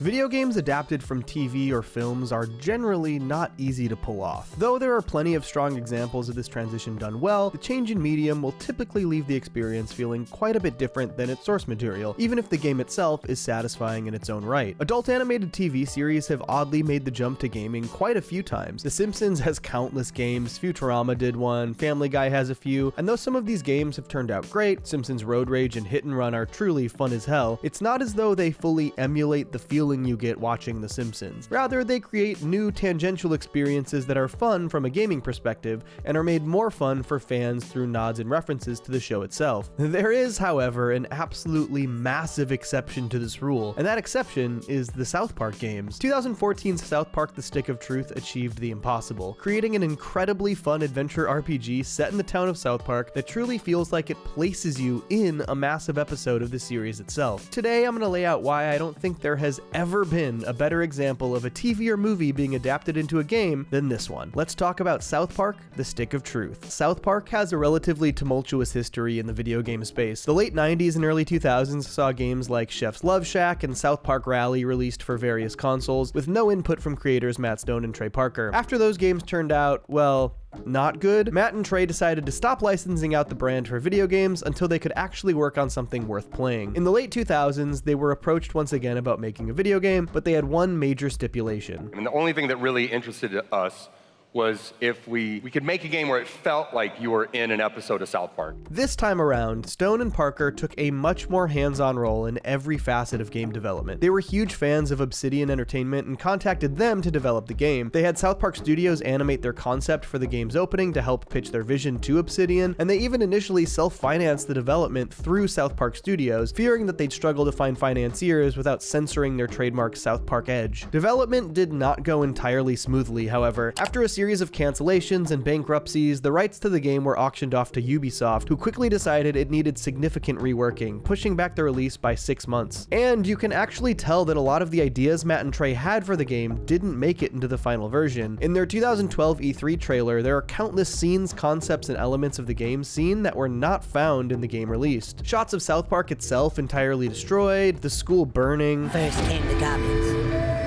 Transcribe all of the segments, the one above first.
Video games adapted from TV or films are generally not easy to pull off. Though there are plenty of strong examples of this transition done well, the change in medium will typically leave the experience feeling quite a bit different than its source material, even if the game itself is satisfying in its own right. Adult animated TV series have oddly made the jump to gaming quite a few times. The Simpsons has countless games, Futurama did one, Family Guy has a few, and though some of these games have turned out great, Simpsons Road Rage and Hit and Run are truly fun as hell, it's not as though they fully emulate the feeling you get watching The Simpsons. Rather, they create new tangential experiences that are fun from a gaming perspective and are made more fun for fans through nods and references to the show itself. There is, however, an absolutely massive exception to this rule, and that exception is the South Park games. 2014's South Park: The Stick of Truth achieved the impossible, creating an incredibly fun adventure RPG set in the town of South Park that truly feels like it places you in a massive episode of the series itself. Today, I'm going to lay out why I don't think there has ever been a better example of a TV or movie being adapted into a game than this one. Let's talk about South Park: The Stick of Truth. South Park has a relatively tumultuous history in the video game space. The late 90s and early 2000s saw games like Chef's Love Shack and South Park Rally released for various consoles, with no input from creators Matt Stone and Trey Parker. After those games turned out, well, not good, Matt and Trey decided to stop licensing out the brand for video games until they could actually work on something worth playing. In the late 2000s, they were approached once again about making a video game, but they had one major stipulation. I mean, the only thing that really interested us was if we could make a game where it felt like you were in an episode of South Park. This time around, Stone and Parker took a much more hands-on role in every facet of game development. They were huge fans of Obsidian Entertainment and contacted them to develop the game. They had South Park Studios animate their concept for the game's opening to help pitch their vision to Obsidian, and they even initially self-financed the development through South Park Studios, fearing that they'd struggle to find financiers without censoring their trademark South Park edge. Development did not go entirely smoothly, however. After a series of cancellations and bankruptcies, the rights to the game were auctioned off to Ubisoft, who quickly decided it needed significant reworking, pushing back the release by 6 months. And you can actually tell that a lot of the ideas Matt and Trey had for the game didn't make it into the final version. In their 2012 E3 trailer, there are countless scenes, concepts, and elements of the game seen that were not found in the game released. Shots of South Park itself entirely destroyed, the school burning. First came the goblins,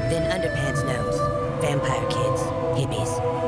then underpants gnomes, vampire kids, hippies.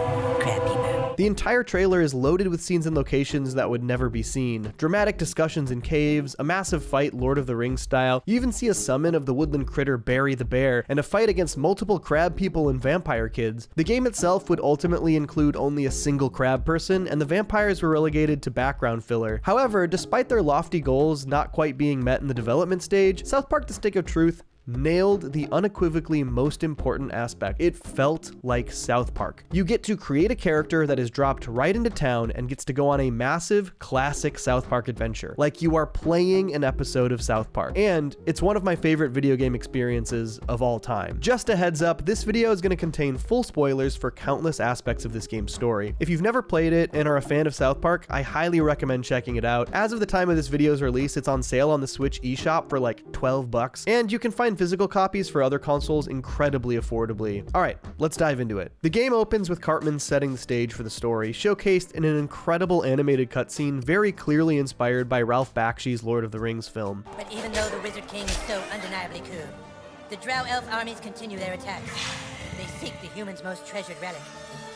The entire trailer is loaded with scenes and locations that would never be seen. Dramatic discussions in caves, a massive fight Lord of the Rings style, you even see a summon of the woodland critter Barry the Bear, and a fight against multiple crab people and vampire kids. The game itself would ultimately include only a single crab person, and the vampires were relegated to background filler. However, despite their lofty goals not quite being met in the development stage, South Park: The Stick of Truth nailed the unequivocally most important aspect. It felt like South Park. You get to create a character that is dropped right into town and gets to go on a massive, classic South Park adventure, like you are playing an episode of South Park. And it's one of my favorite video game experiences of all time. Just a heads up, this video is going to contain full spoilers for countless aspects of this game's story. If you've never played it and are a fan of South Park, I highly recommend checking it out. As of the time of this video's release, it's on sale on the Switch eShop for like $12, and you can find physical copies for other consoles incredibly affordably. Alright, let's dive into it. The game opens with Cartman setting the stage for the story, showcased in an incredible animated cutscene very clearly inspired by Ralph Bakshi's Lord of the Rings film. But even though the Wizard King is so undeniably cool, the Drow Elf armies continue their attacks. They seek the humans' most treasured relic,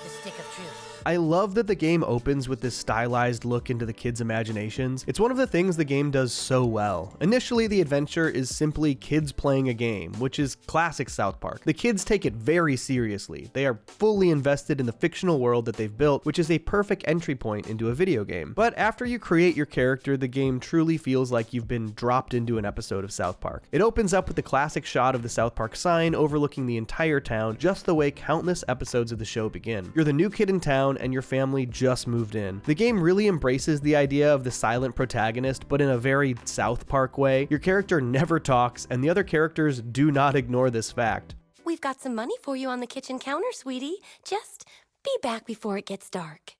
the Stick of Truth. I love that the game opens with this stylized look into the kids' imaginations. It's one of the things the game does so well. Initially, the adventure is simply kids playing a game, which is classic South Park. The kids take it very seriously. They are fully invested in the fictional world that they've built, which is a perfect entry point into a video game. But after you create your character, the game truly feels like you've been dropped into an episode of South Park. It opens up with the classic shot of the South Park sign overlooking the entire town, just the way countless episodes of the show begin. You're the new kid in town, and your family just moved in. The game really embraces the idea of the silent protagonist, but in a very South Park way. Your character never talks, and the other characters do not ignore this fact. We've got some money for you on the kitchen counter, sweetie. Just be back before it gets dark.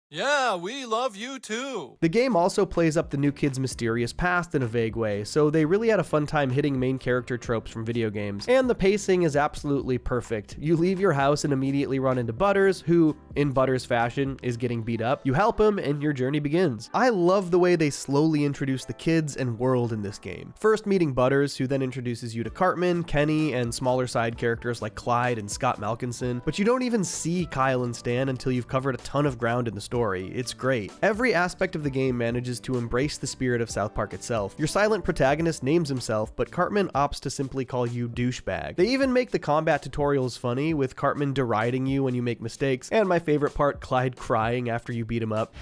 Yeah, we love you too. The game also plays up the new kid's mysterious past in a vague way, so they really had a fun time hitting main character tropes from video games. And the pacing is absolutely perfect. You leave your house and immediately run into Butters, who, in Butters fashion, is getting beat up. You help him and your journey begins. I love the way they slowly introduce the kids and world in this game. First meeting Butters, who then introduces you to Cartman, Kenny, and smaller side characters like Clyde and Scott Malkinson, but you don't even see Kyle and Stan until you've covered a ton of ground in the story. It's great. Every aspect of the game manages to embrace the spirit of South Park itself. Your silent protagonist names himself, but Cartman opts to simply call you douchebag. They even make the combat tutorials funny, with Cartman deriding you when you make mistakes, and my favorite part, Clyde crying after you beat him up.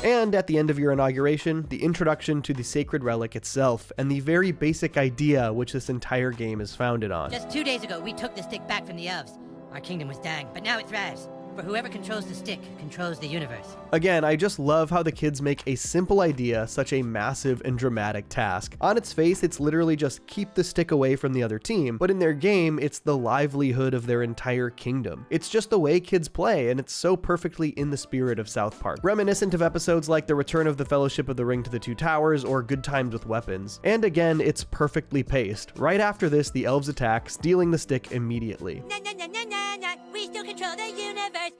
And at the end of your inauguration, the introduction to the sacred relic itself, and the very basic idea which this entire game is founded on. Just 2 days ago, we took the stick back from the elves. Our kingdom was dying, but now it thrives. For whoever controls the stick controls the universe. Again, I just love how the kids make a simple idea such a massive and dramatic task. On its face, it's literally just keep the stick away from the other team, but in their game, it's the livelihood of their entire kingdom. It's just the way kids play, and it's so perfectly in the spirit of South Park. Reminiscent of episodes like The Return of the Fellowship of the Ring to the Two Towers or Good Times with Weapons. And again, it's perfectly paced. Right after this, the elves attack, stealing the stick immediately. No, we still control the universe.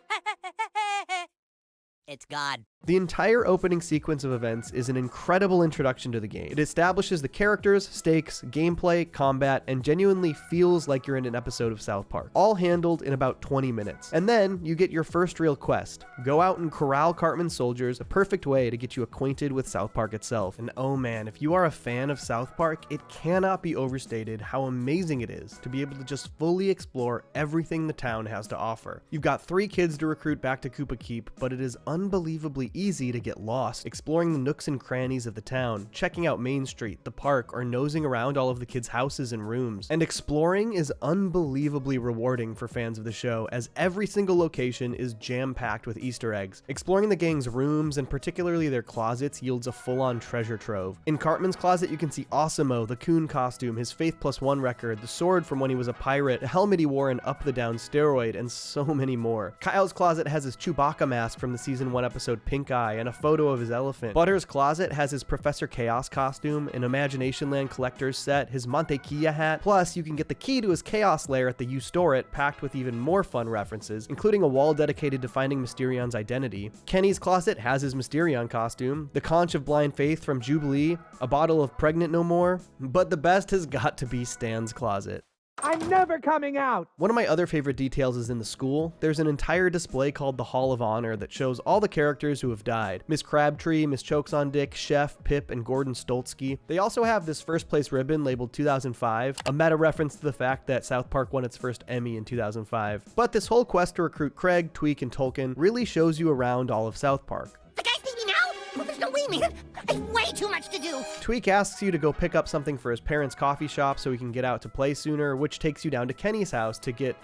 It's God. The entire opening sequence of events is an incredible introduction to the game. It establishes the characters, stakes, gameplay, combat, and genuinely feels like you're in an episode of South Park, all handled in about 20 minutes. And then you get your first real quest. Go out and corral Cartman's soldiers, a perfect way to get you acquainted with South Park itself. And oh man, if you are a fan of South Park, it cannot be overstated how amazing it is to be able to just fully explore everything the town has to offer. You've got 3 kids to recruit back to Koopa Keep, but it is unbelievably easy to get lost, exploring the nooks and crannies of the town, checking out Main Street, the park, or nosing around all of the kids' houses and rooms. And exploring is unbelievably rewarding for fans of the show, as every single location is jam-packed with Easter eggs. Exploring the gang's rooms, and particularly their closets, yields a full-on treasure trove. In Cartman's closet, you can see Osimo, the coon costume, his Faith Plus One record, the sword from when he was a pirate, a helmet he wore in Up the Down Steroid, and so many more. Kyle's closet has his Chewbacca mask from the Season 1 episode Pink Eye, and a photo of his elephant. Butters' closet has his Professor Chaos costume, an Imagination Land collector's set, his Mantequilla hat, plus you can get the key to his Chaos Lair at the You Store It, packed with even more fun references, including a wall dedicated to finding Mysterion's identity. Kenny's closet has his Mysterion costume, the conch of blind faith from Jubilee, a bottle of Pregnant No More, but the best has got to be Stan's closet. I'm never coming out! One of my other favorite details is in the school. There's an entire display called the Hall of Honor that shows all the characters who have died. Miss Crabtree, Miss Chokes on Dick, Chef, Pip, and Gordon Stoltzky. They also have this first place ribbon labeled 2005, a meta reference to the fact that South Park won its first Emmy in 2005. But this whole quest to recruit Craig, Tweek, and Tolkien really shows you around all of South Park. The guys need me now? Well, there's no way, man. I have way too much to do. Tweek asks you to go pick up something for his parents' coffee shop so he can get out to play sooner, which takes you down to Kenny's house to get,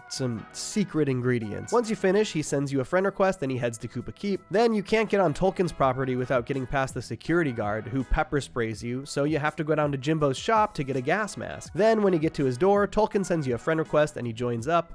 some secret ingredients. Once you finish, he sends you a friend request and he heads to Koopa Keep. Then you can't get on Tolkien's property without getting past the security guard, who pepper sprays you, so you have to go down to Jimbo's shop to get a gas mask. Then when you get to his door, Tolkien sends you a friend request and he joins up.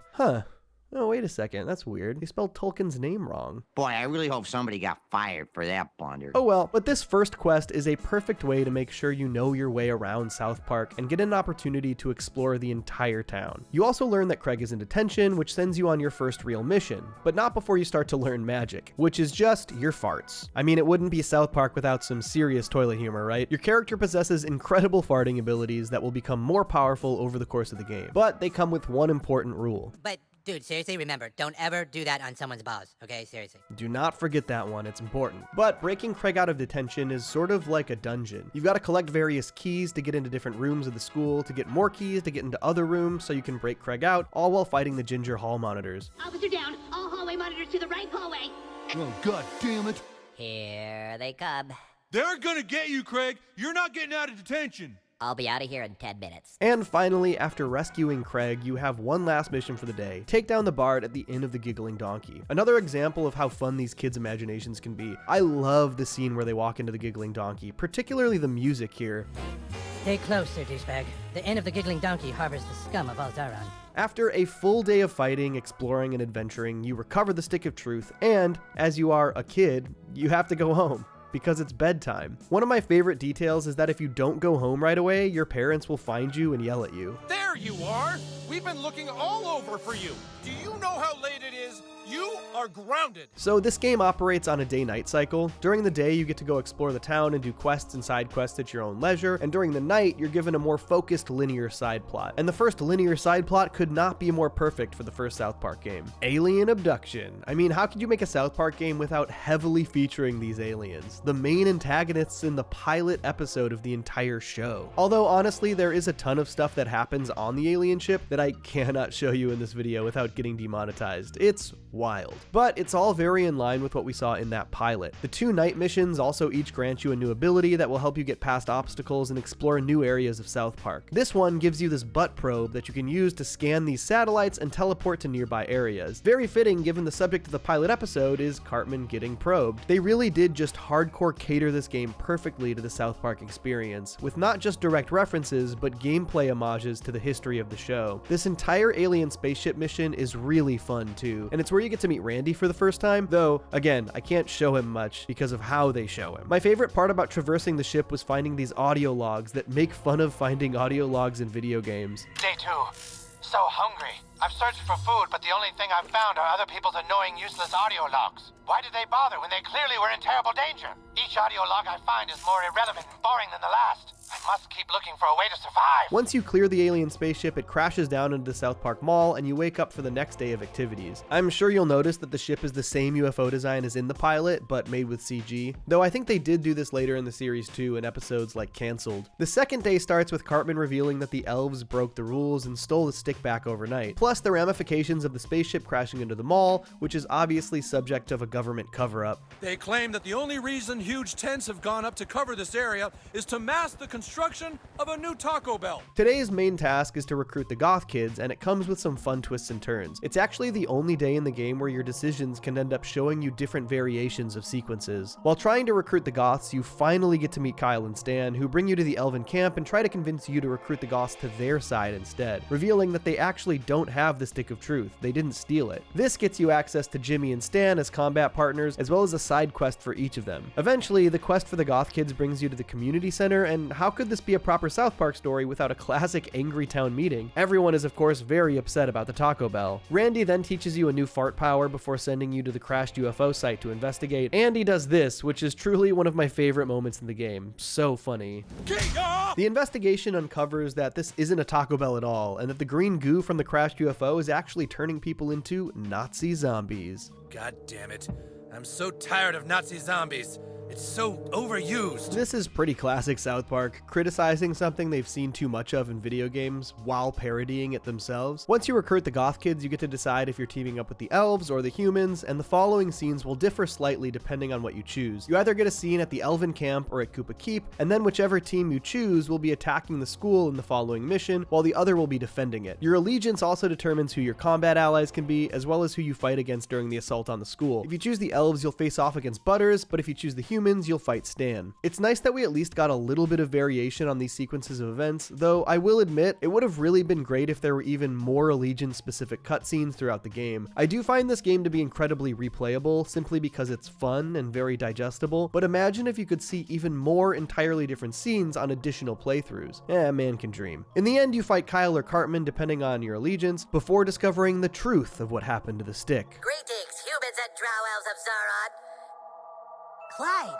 Oh, wait a second, that's weird. They spelled Tolkien's name wrong. Boy, I really hope somebody got fired for that blunder. Oh well, but this first quest is a perfect way to make sure you know your way around South Park and get an opportunity to explore the entire town. You also learn that Craig is in detention, which sends you on your first real mission, but not before you start to learn magic, which is just your farts. I mean, it wouldn't be South Park without some serious toilet humor, right? Your character possesses incredible farting abilities that will become more powerful over the course of the game, but they come with one important rule. But, dude, seriously, remember, don't ever do that on someone's balls, okay? Seriously. Do not forget that one, it's important. But breaking Craig out of detention is sort of like a dungeon. You've got to collect various keys to get into different rooms of the school, to get more keys to get into other rooms so you can break Craig out, all while fighting the Ginger Hall monitors. Officer down, all hallway monitors to the right hallway. Oh, god damn it. Here they come. They're gonna get you, Craig. You're not getting out of detention. I'll be out of here in 10 minutes. And finally, after rescuing Craig, you have one last mission for the day. Take down the bard at the Inn of the Giggling Donkey. Another example of how fun these kids' imaginations can be. I love the scene where they walk into the Giggling Donkey, particularly the music here. Stay close, Sir Douchebag. The Inn of the Giggling Donkey harbors the scum of Alzaron. After a full day of fighting, exploring, and adventuring, you recover the Stick of Truth, and, as you are a kid, you have to go home, because it's bedtime. One of my favorite details is that if you don't go home right away, your parents will find you and yell at you. There you are! We've been looking all over for you. Do you know how late it is? You are grounded. So this game operates on a day-night cycle. During the day, you get to go explore the town and do quests and side quests at your own leisure, and during the night, you're given a more focused linear side plot. And the first linear side plot could not be more perfect for the first South Park game. Alien abduction. I mean, how could you make a South Park game without heavily featuring these aliens? The main antagonists in the pilot episode of the entire show. Although honestly, there is a ton of stuff that happens on the alien ship that I cannot show you in this video without getting demonetized. It's wild. But it's all very in line with what we saw in that pilot. The 2 night missions also each grant you a new ability that will help you get past obstacles and explore new areas of South Park. This one gives you this butt probe that you can use to scan these satellites and teleport to nearby areas. Very fitting given the subject of the pilot episode is Cartman getting probed. They really did just hardcore cater this game perfectly to the South Park experience, with not just direct references, but gameplay homages to the history of the show. This entire alien spaceship mission is really fun too, and it's where you get to meet Randy for the first time, though, again, I can't show him much because of how they show him. My favorite part about traversing the ship was finding these audio logs that make fun of finding audio logs in video games. Day 2. So hungry. I've searched for food, but the only thing I've found are other people's annoying, useless audio logs. Why did they bother when they clearly were in terrible danger? Each audio log I find is more irrelevant and boring than the last. I must keep looking for a way to survive. Once you clear the alien spaceship, it crashes down into the South Park Mall, and you wake up for the next day of activities. I'm sure you'll notice that the ship is the same UFO design as in the pilot, but made with CG, though I think they did do this later in the series too in episodes like Cancelled. The second day starts with Cartman revealing that the elves broke the rules and stole the stick back overnight, plus the ramifications of the spaceship crashing into the mall, which is obviously subject of a government cover-up. They claim that the only reason huge tents have gone up to cover this area is to mask the construction of a new Taco Bell. Today's main task is to recruit the goth kids, and it comes with some fun twists and turns. It's actually the only day in the game where your decisions can end up showing you different variations of sequences. While trying to recruit the goths, you finally get to meet Kyle and Stan, who bring you to the elven camp and try to convince you to recruit the goths to their side instead, revealing that they actually don't have the Stick of Truth. They didn't steal it. This gets you access to Jimmy and Stan as combat partners, as well as a side quest for each of them. Eventually, the quest for the goth kids brings you to the community center, and how could this be a proper South Park story without a classic Angry Town meeting? Everyone is of course very upset about the Taco Bell. Randy then teaches you a new fart power before sending you to the crashed UFO site to investigate, and he does this, which is truly one of my favorite moments in the game. So funny. The investigation uncovers that this isn't a Taco Bell at all, and that the green goo from the crashed UFO is actually turning people into Nazi zombies. God damn it. I'm so tired of Nazi zombies. It's so overused. This is pretty classic South Park, criticizing something they've seen too much of in video games while parodying it themselves. Once you recruit the goth kids, you get to decide if you're teaming up with the elves or the humans, and the following scenes will differ slightly depending on what you choose. You either get a scene at the elven camp or at Koopa Keep, and then whichever team you choose will be attacking the school in the following mission, while the other will be defending it. Your allegiance also determines who your combat allies can be, as well as who you fight against during the assault on the school. If you choose the elves, you'll face off against Butters, but if you choose the humans, you'll fight Stan. It's nice that we at least got a little bit of variation on these sequences of events, though I will admit it would have really been great if there were even more Allegiance specific cutscenes throughout the game. I do find this game to be incredibly replayable simply because it's fun and very digestible, but imagine if you could see even more entirely different scenes on additional playthroughs. Man can dream. In the end, you fight Kyle or Cartman depending on your allegiance, before discovering the truth of what happened to the stick. Greetings, humans and drow elves of Zaron. Clyde,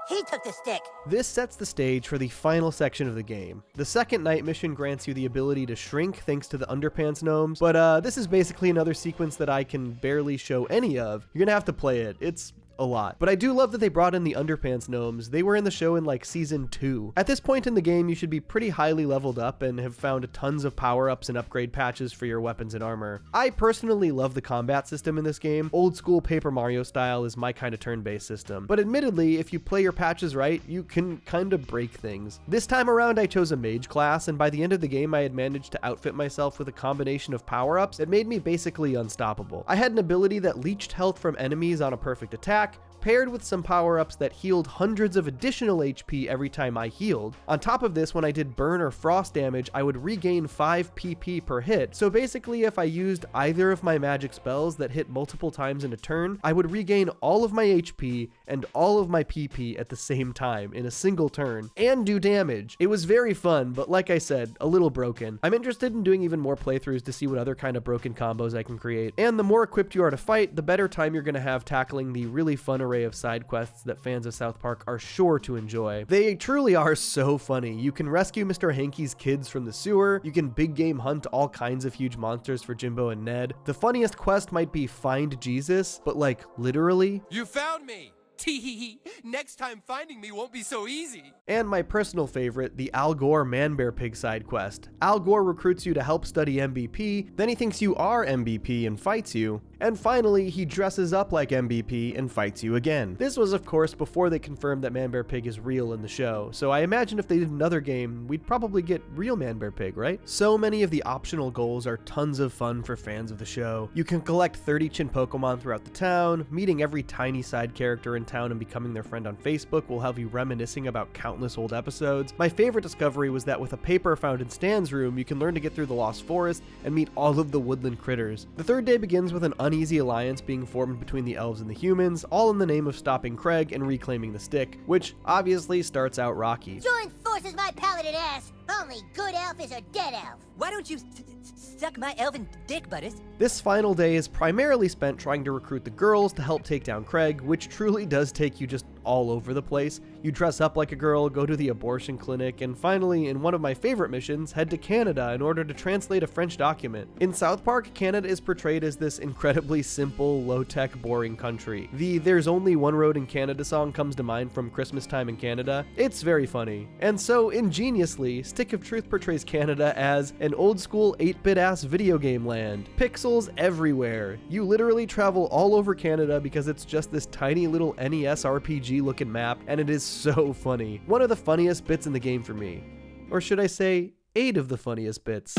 he took the stick. This sets the stage for the final section of the game. The second night mission grants you the ability to shrink thanks to the underpants gnomes, but this is basically another sequence that I can barely show any of. You're gonna have to play it. It's a lot. But I do love that they brought in the underpants gnomes. They were in the show in like season 2. At this point in the game, you should be pretty highly leveled up and have found tons of power-ups and upgrade patches for your weapons and armor. I personally love the combat system in this game. Old school Paper Mario style is my kind of turn-based system. But admittedly, if you play your patches right, you can kind of break things. This time around, I chose a mage class, and by the end of the game, I had managed to outfit myself with a combination of power-ups that made me basically unstoppable. I had an ability that leached health from enemies on a perfect attack, paired with some power-ups that healed hundreds of additional HP every time I healed. On top of this, when I did burn or frost damage, I would regain 5 PP per hit. So basically, if I used either of my magic spells that hit multiple times in a turn, I would regain all of my HP and all of my PP at the same time in a single turn and do damage. It was very fun, but like I said, a little broken. I'm interested in doing even more playthroughs to see what other kind of broken combos I can create. And the more equipped you are to fight, the better time you're going to have tackling the really fun array of side quests that fans of South Park are sure to enjoy. They truly are so funny. You can rescue Mr. Hankey's kids from the sewer, you can big game hunt all kinds of huge monsters for Jimbo and Ned. The funniest quest might be Find Jesus, but like literally. You found me! Tee-hee-hee. Next time finding me won't be so easy. And my personal favorite, the Al Gore Man-Bear Pig side quest. Al Gore recruits you to help study MVP, then he thinks you are MVP and fights you, and finally, he dresses up like MVP and fights you again. This was, of course, before they confirmed that Man Bear Pig is real in the show, so I imagine if they did another game, we'd probably get real Man Bear Pig, right? So many of the optional goals are tons of fun for fans of the show. You can collect 30 Chin Pokemon throughout the town, meeting every tiny side character in town and becoming their friend on Facebook will have you reminiscing about countless old episodes. My favorite discovery was that with a paper found in Stan's room, you can learn to get through the Lost Forest and meet all of the woodland critters. The third day begins with an uneasy alliance being formed between the elves and the humans, all in the name of stopping Craig and reclaiming the stick, which obviously starts out rocky. Join forces, my paladin ass! Only good elf is a dead elf! Why don't you suck my elven dick, Butters? This final day is primarily spent trying to recruit the girls to help take down Craig, which truly does take you just all over the place. You dress up like a girl, go to the abortion clinic, and finally, in one of my favorite missions, head to Canada in order to translate a French document. In South Park, Canada is portrayed as this incredibly simple, low-tech, boring country. The "There's Only One Road in Canada" song comes to mind from Christmas Time in Canada. It's very funny. And so, ingeniously, Stick of Truth portrays Canada as an old-school 8-bit-ass video game land. Pixels everywhere. You literally travel all over Canada because it's just this tiny little NES RPG looking map, and it is so funny. One of the funniest bits in the game for me. Or should I say, 8 of the funniest bits.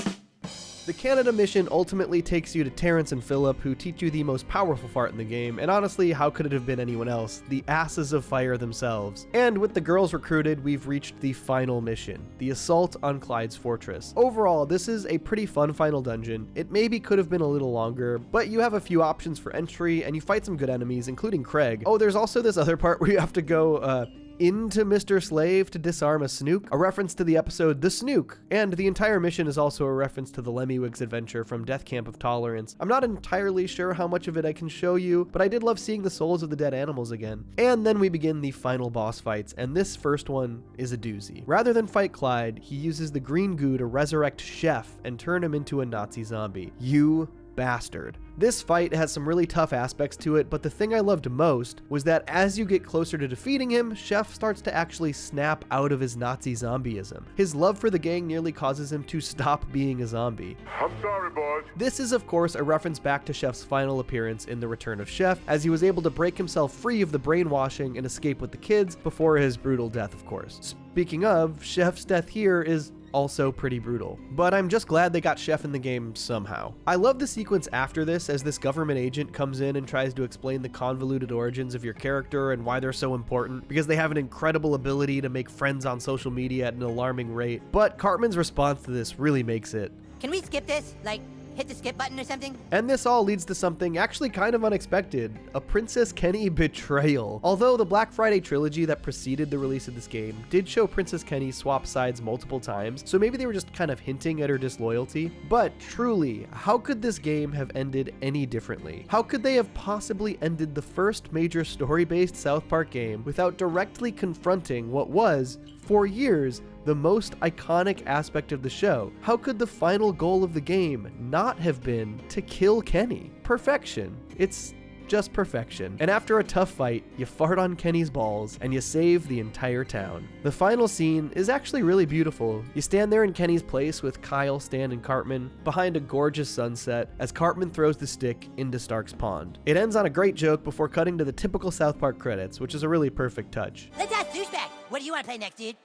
The Canada mission ultimately takes you to Terrence and Philip, who teach you the most powerful fart in the game, and honestly, how could it have been anyone else? The asses of fire themselves. And with the girls recruited, we've reached the final mission, the assault on Clyde's fortress. Overall, this is a pretty fun final dungeon. It maybe could have been a little longer, but you have a few options for entry, and you fight some good enemies, including Craig. Oh, there's also this other part where you have to go, into Mr. Slave to disarm a snook, a reference to the episode The Snook, and the entire mission is also a reference to the Lemmiwigs adventure from Death Camp of Tolerance. I'm not entirely sure how much of it I can show you, but I did love seeing the souls of the dead animals again. And then we begin the final boss fights, and this first one is a doozy. Rather than fight Clyde, he uses the green goo to resurrect Chef and turn him into a Nazi zombie. You bastard. This fight has some really tough aspects to it, but the thing I loved most was that as you get closer to defeating him, Chef starts to actually snap out of his Nazi zombieism. His love for the gang nearly causes him to stop being a zombie. I'm sorry, boys. This is, of course, a reference back to Chef's final appearance in The Return of Chef, as he was able to break himself free of the brainwashing and escape with the kids before his brutal death, of course. Speaking of, Chef's death here is also pretty brutal. But I'm just glad they got Chef in the game somehow. I love the sequence after this as this government agent comes in and tries to explain the convoluted origins of your character and why they're so important, because they have an incredible ability to make friends on social media at an alarming rate. But Cartman's response to this really makes it. Can we skip this? Like, hit the skip button or something? And this all leads to something actually kind of unexpected, a Princess Kenny betrayal. Although the Black Friday trilogy that preceded the release of this game did show Princess Kenny swap sides multiple times, so maybe they were just kind of hinting at her disloyalty. But truly, how could this game have ended any differently? How could they have possibly ended the first major story-based South Park game without directly confronting what was, for years, the most iconic aspect of the show? How could the final goal of the game not have been to kill Kenny? Perfection. It's just perfection. And after a tough fight, you fart on Kenny's balls and you save the entire town. The final scene is actually really beautiful. You stand there in Kenny's place with Kyle, Stan, and Cartman behind a gorgeous sunset as Cartman throws the stick into Stark's pond. It ends on a great joke before cutting to the typical South Park credits, which is a really perfect touch. Let's ask Douchebag. What do you want to play next, dude?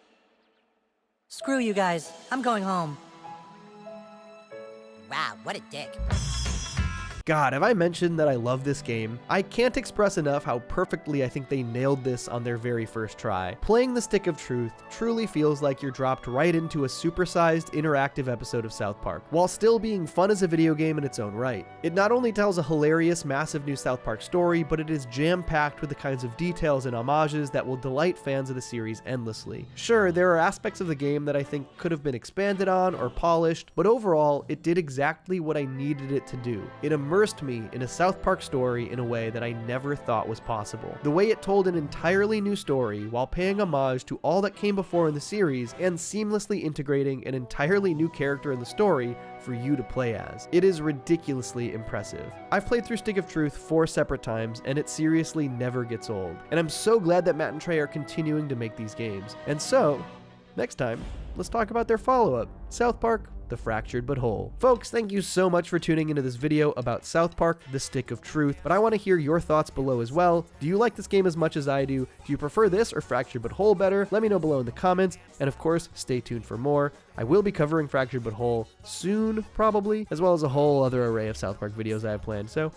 Screw you guys. I'm going home. Wow, what a dick. God, have I mentioned that I love this game? I can't express enough how perfectly I think they nailed this on their very first try. Playing the Stick of Truth truly feels like you're dropped right into a supersized interactive episode of South Park, while still being fun as a video game in its own right. It not only tells a hilarious, massive new South Park story, but it is jam-packed with the kinds of details and homages that will delight fans of the series endlessly. Sure, there are aspects of the game that I think could have been expanded on or polished, but overall, it did exactly what I needed it to do. It immersed me in a South Park story in a way that I never thought was possible. The way it told an entirely new story while paying homage to all that came before in the series and seamlessly integrating an entirely new character in the story for you to play as. It is ridiculously impressive. I've played through Stick of Truth 4 separate times, and it seriously never gets old. And I'm so glad that Matt and Trey are continuing to make these games. And so, next time, let's talk about their follow-up, South Park: The Fractured But Whole. Folks, thank you so much for tuning into this video about South Park: The Stick of Truth, but I want to hear your thoughts below as well. Do you like this game as much as I do? Do you prefer this or Fractured But Whole better? Let me know below in the comments, and of course, stay tuned for more. I will be covering Fractured But Whole soon, probably, as well as a whole other array of South Park videos I have planned, so,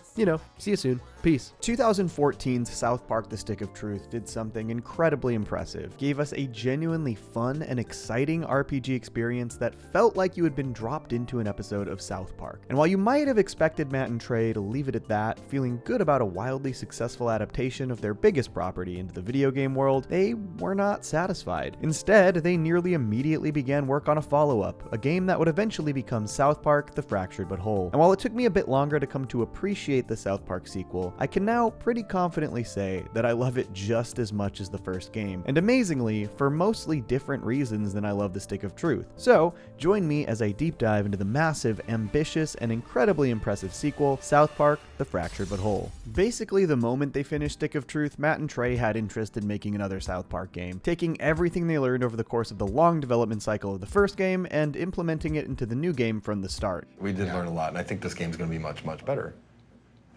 see you soon. Peace. 2014's South Park: The Stick of Truth did something incredibly impressive. Gave us a genuinely fun and exciting RPG experience that felt like you had been dropped into an episode of South Park. And while you might have expected Matt and Trey to leave it at that, feeling good about a wildly successful adaptation of their biggest property into the video game world, they were not satisfied. Instead, they nearly immediately began work on a follow-up, a game that would eventually become South Park: The Fractured But Whole. And while it took me a bit longer to come to appreciate the South Park sequel, I can now pretty confidently say that I love it just as much as the first game, and amazingly, for mostly different reasons than I love the Stick of Truth. So, join me as I deep dive into the massive, ambitious, and incredibly impressive sequel, South Park: The Fractured But Whole. Basically, the moment they finished Stick of Truth, Matt and Trey had interest in making another South Park game, taking everything they learned over the course of the long development cycle of the first game and implementing it into the new game from the start. We did learn a lot, and I think this game's going to be much, much better.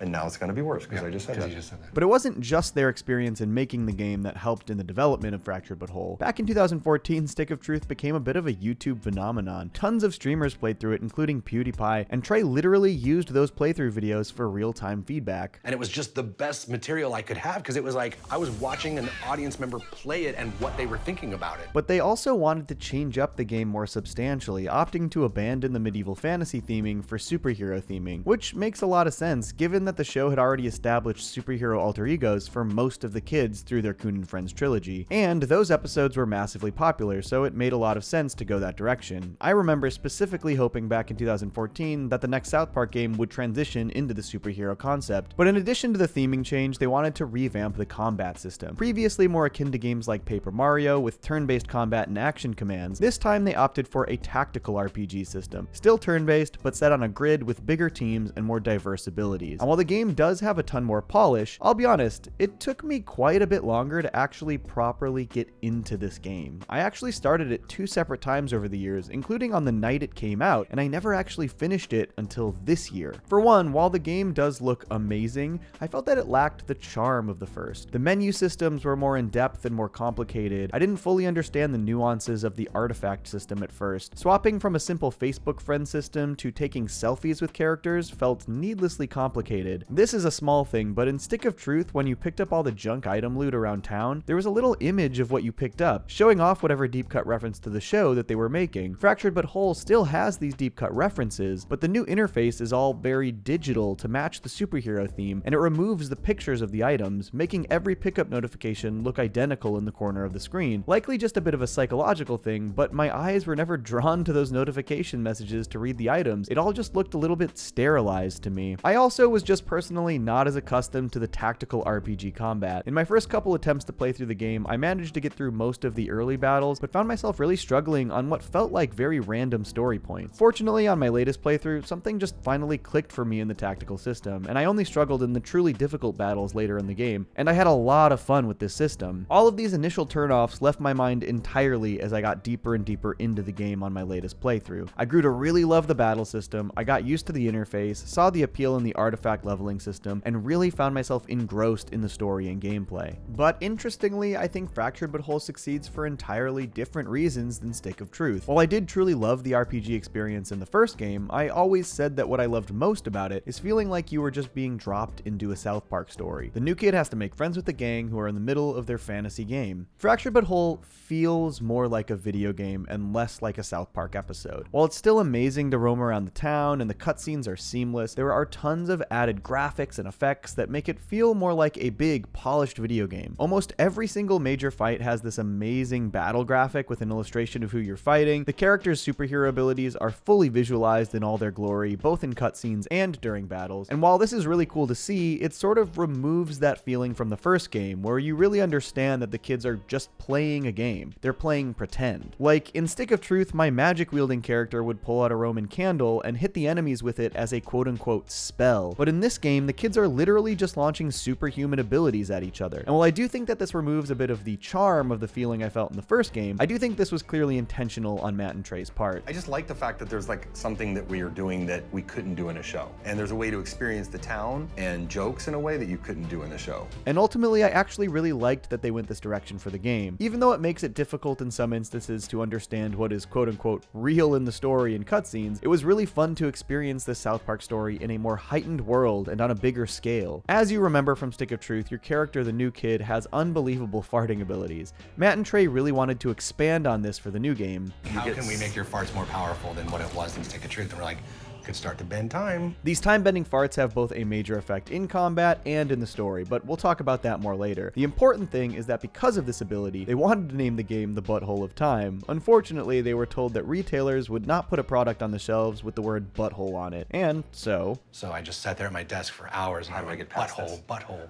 And now it's going to be worse, because I just said that. But it wasn't just their experience in making the game that helped in the development of Fractured But Whole. Back in 2014, Stick of Truth became a bit of a YouTube phenomenon. Tons of streamers played through it, including PewDiePie, and Trey literally used those playthrough videos for real-time feedback. And it was just the best material I could have, because it was like I was watching an audience member play it and what they were thinking about it. But they also wanted to change up the game more substantially, opting to abandon the medieval fantasy theming for superhero theming, which makes a lot of sense given that the show had already established superhero alter egos for most of the kids through their Coon and Friends trilogy, and those episodes were massively popular, so it made a lot of sense to go that direction. I remember specifically hoping back in 2014 that the next South Park game would transition into the superhero concept, but in addition to the theming change, they wanted to revamp the combat system. Previously more akin to games like Paper Mario with turn-based combat and action commands, this time they opted for a tactical RPG system, still turn-based, but set on a grid with bigger teams and more diverse abilities. And while the game does have a ton more polish, I'll be honest, it took me quite a bit longer to actually properly get into this game. I actually started it 2 separate times over the years, including on the night it came out, and I never actually finished it until this year. For one, while the game does look amazing, I felt that it lacked the charm of the first. The menu systems were more in-depth and more complicated. I didn't fully understand the nuances of the artifact system at first. Swapping from a simple Facebook friend system to taking selfies with characters felt needlessly complicated. This is a small thing, but in Stick of Truth, when you picked up all the junk item loot around town, there was a little image of what you picked up, showing off whatever deep cut reference to the show that they were making. Fractured But Whole still has these deep cut references, but the new interface is all very digital to match the superhero theme, and it removes the pictures of the items, making every pickup notification look identical in the corner of the screen. Likely just a bit of a psychological thing, but my eyes were never drawn to those notification messages to read the items. It all just looked a little bit sterilized to me. I also was just personally not as accustomed to the tactical RPG combat. In my first couple attempts to play through the game, I managed to get through most of the early battles, but found myself really struggling on what felt like very random story points. Fortunately, on my latest playthrough, something just finally clicked for me in the tactical system, and I only struggled in the truly difficult battles later in the game, and I had a lot of fun with this system. All of these initial turnoffs left my mind entirely as I got deeper and deeper into the game on my latest playthrough. I grew to really love the battle system, I got used to the interface, saw the appeal in the artifact artifact leveling system, and really found myself engrossed in the story and gameplay. But interestingly, I think Fractured But Whole succeeds for entirely different reasons than Stick of Truth. While I did truly love the RPG experience in the first game, I always said that what I loved most about it is feeling like you were just being dropped into a South Park story. The new kid has to make friends with the gang who are in the middle of their fantasy game. Fractured But Whole feels more like a video game and less like a South Park episode. While it's still amazing to roam around the town and the cutscenes are seamless, there are tons of added graphics and effects that make it feel more like a big, polished video game. Almost every single major fight has this amazing battle graphic with an illustration of who you're fighting. The characters' superhero abilities are fully visualized in all their glory, both in cutscenes and during battles. And while this is really cool to see, it sort of removes that feeling from the first game, where you really understand that the kids are just playing a game. They're playing pretend. Like, in Stick of Truth, my magic-wielding character would pull out a Roman candle and hit the enemies with it as a quote-unquote spell. But in this game, the kids are literally just launching superhuman abilities at each other. And while I do think that this removes a bit of the charm of the feeling I felt in the first game, I do think this was clearly intentional on Matt and Trey's part. I just like the fact that there's like something that we are doing that we couldn't do in a show. And there's a way to experience the town and jokes in a way that you couldn't do in the show. And ultimately, I actually really liked that they went this direction for the game. Even though it makes it difficult in some instances to understand what is quote-unquote real in the story and cutscenes, it was really fun to experience this South Park story in a more heightened world and on a bigger scale. As you remember from Stick of Truth, your character, the new kid, has unbelievable farting abilities. Matt and Trey really wanted to expand on this for the new game. How can we make your farts more powerful than what it was in Stick of Truth? And we're like, could start to bend time. These time-bending farts have both a major effect in combat and in the story, but we'll talk about that more later. The important thing is that because of this ability, they wanted to name the game the Butthole of Time. Unfortunately, they were told that retailers would not put a product on the shelves with the word butthole on it, and so I just sat there at my desk for hours and how do I get past this? Butthole.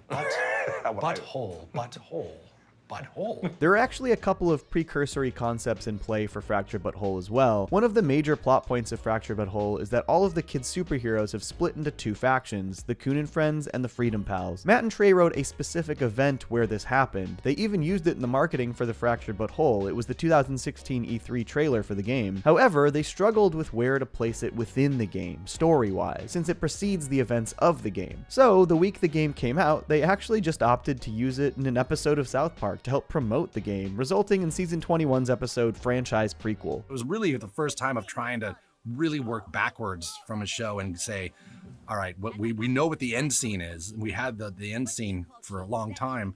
There are actually a couple of precursory concepts in play for Fractured But Whole as well. One of the major plot points of Fractured But Whole is that all of the kids' superheroes have split into two factions, the Coon and Friends and the Freedom Pals. Matt and Trey wrote a specific event where this happened. They even used it in the marketing for the Fractured But Whole. It was the 2016 E3 trailer for the game. However, they struggled with where to place it within the game, story-wise, since it precedes the events of the game. So, the week the game came out, they actually just opted to use it in an episode of South Park to help promote the game, resulting in Season 21's episode Franchise Prequel. It was really the first time of trying to really work backwards from a show and say, all right, we know what the end scene is. We had the end scene for a long time,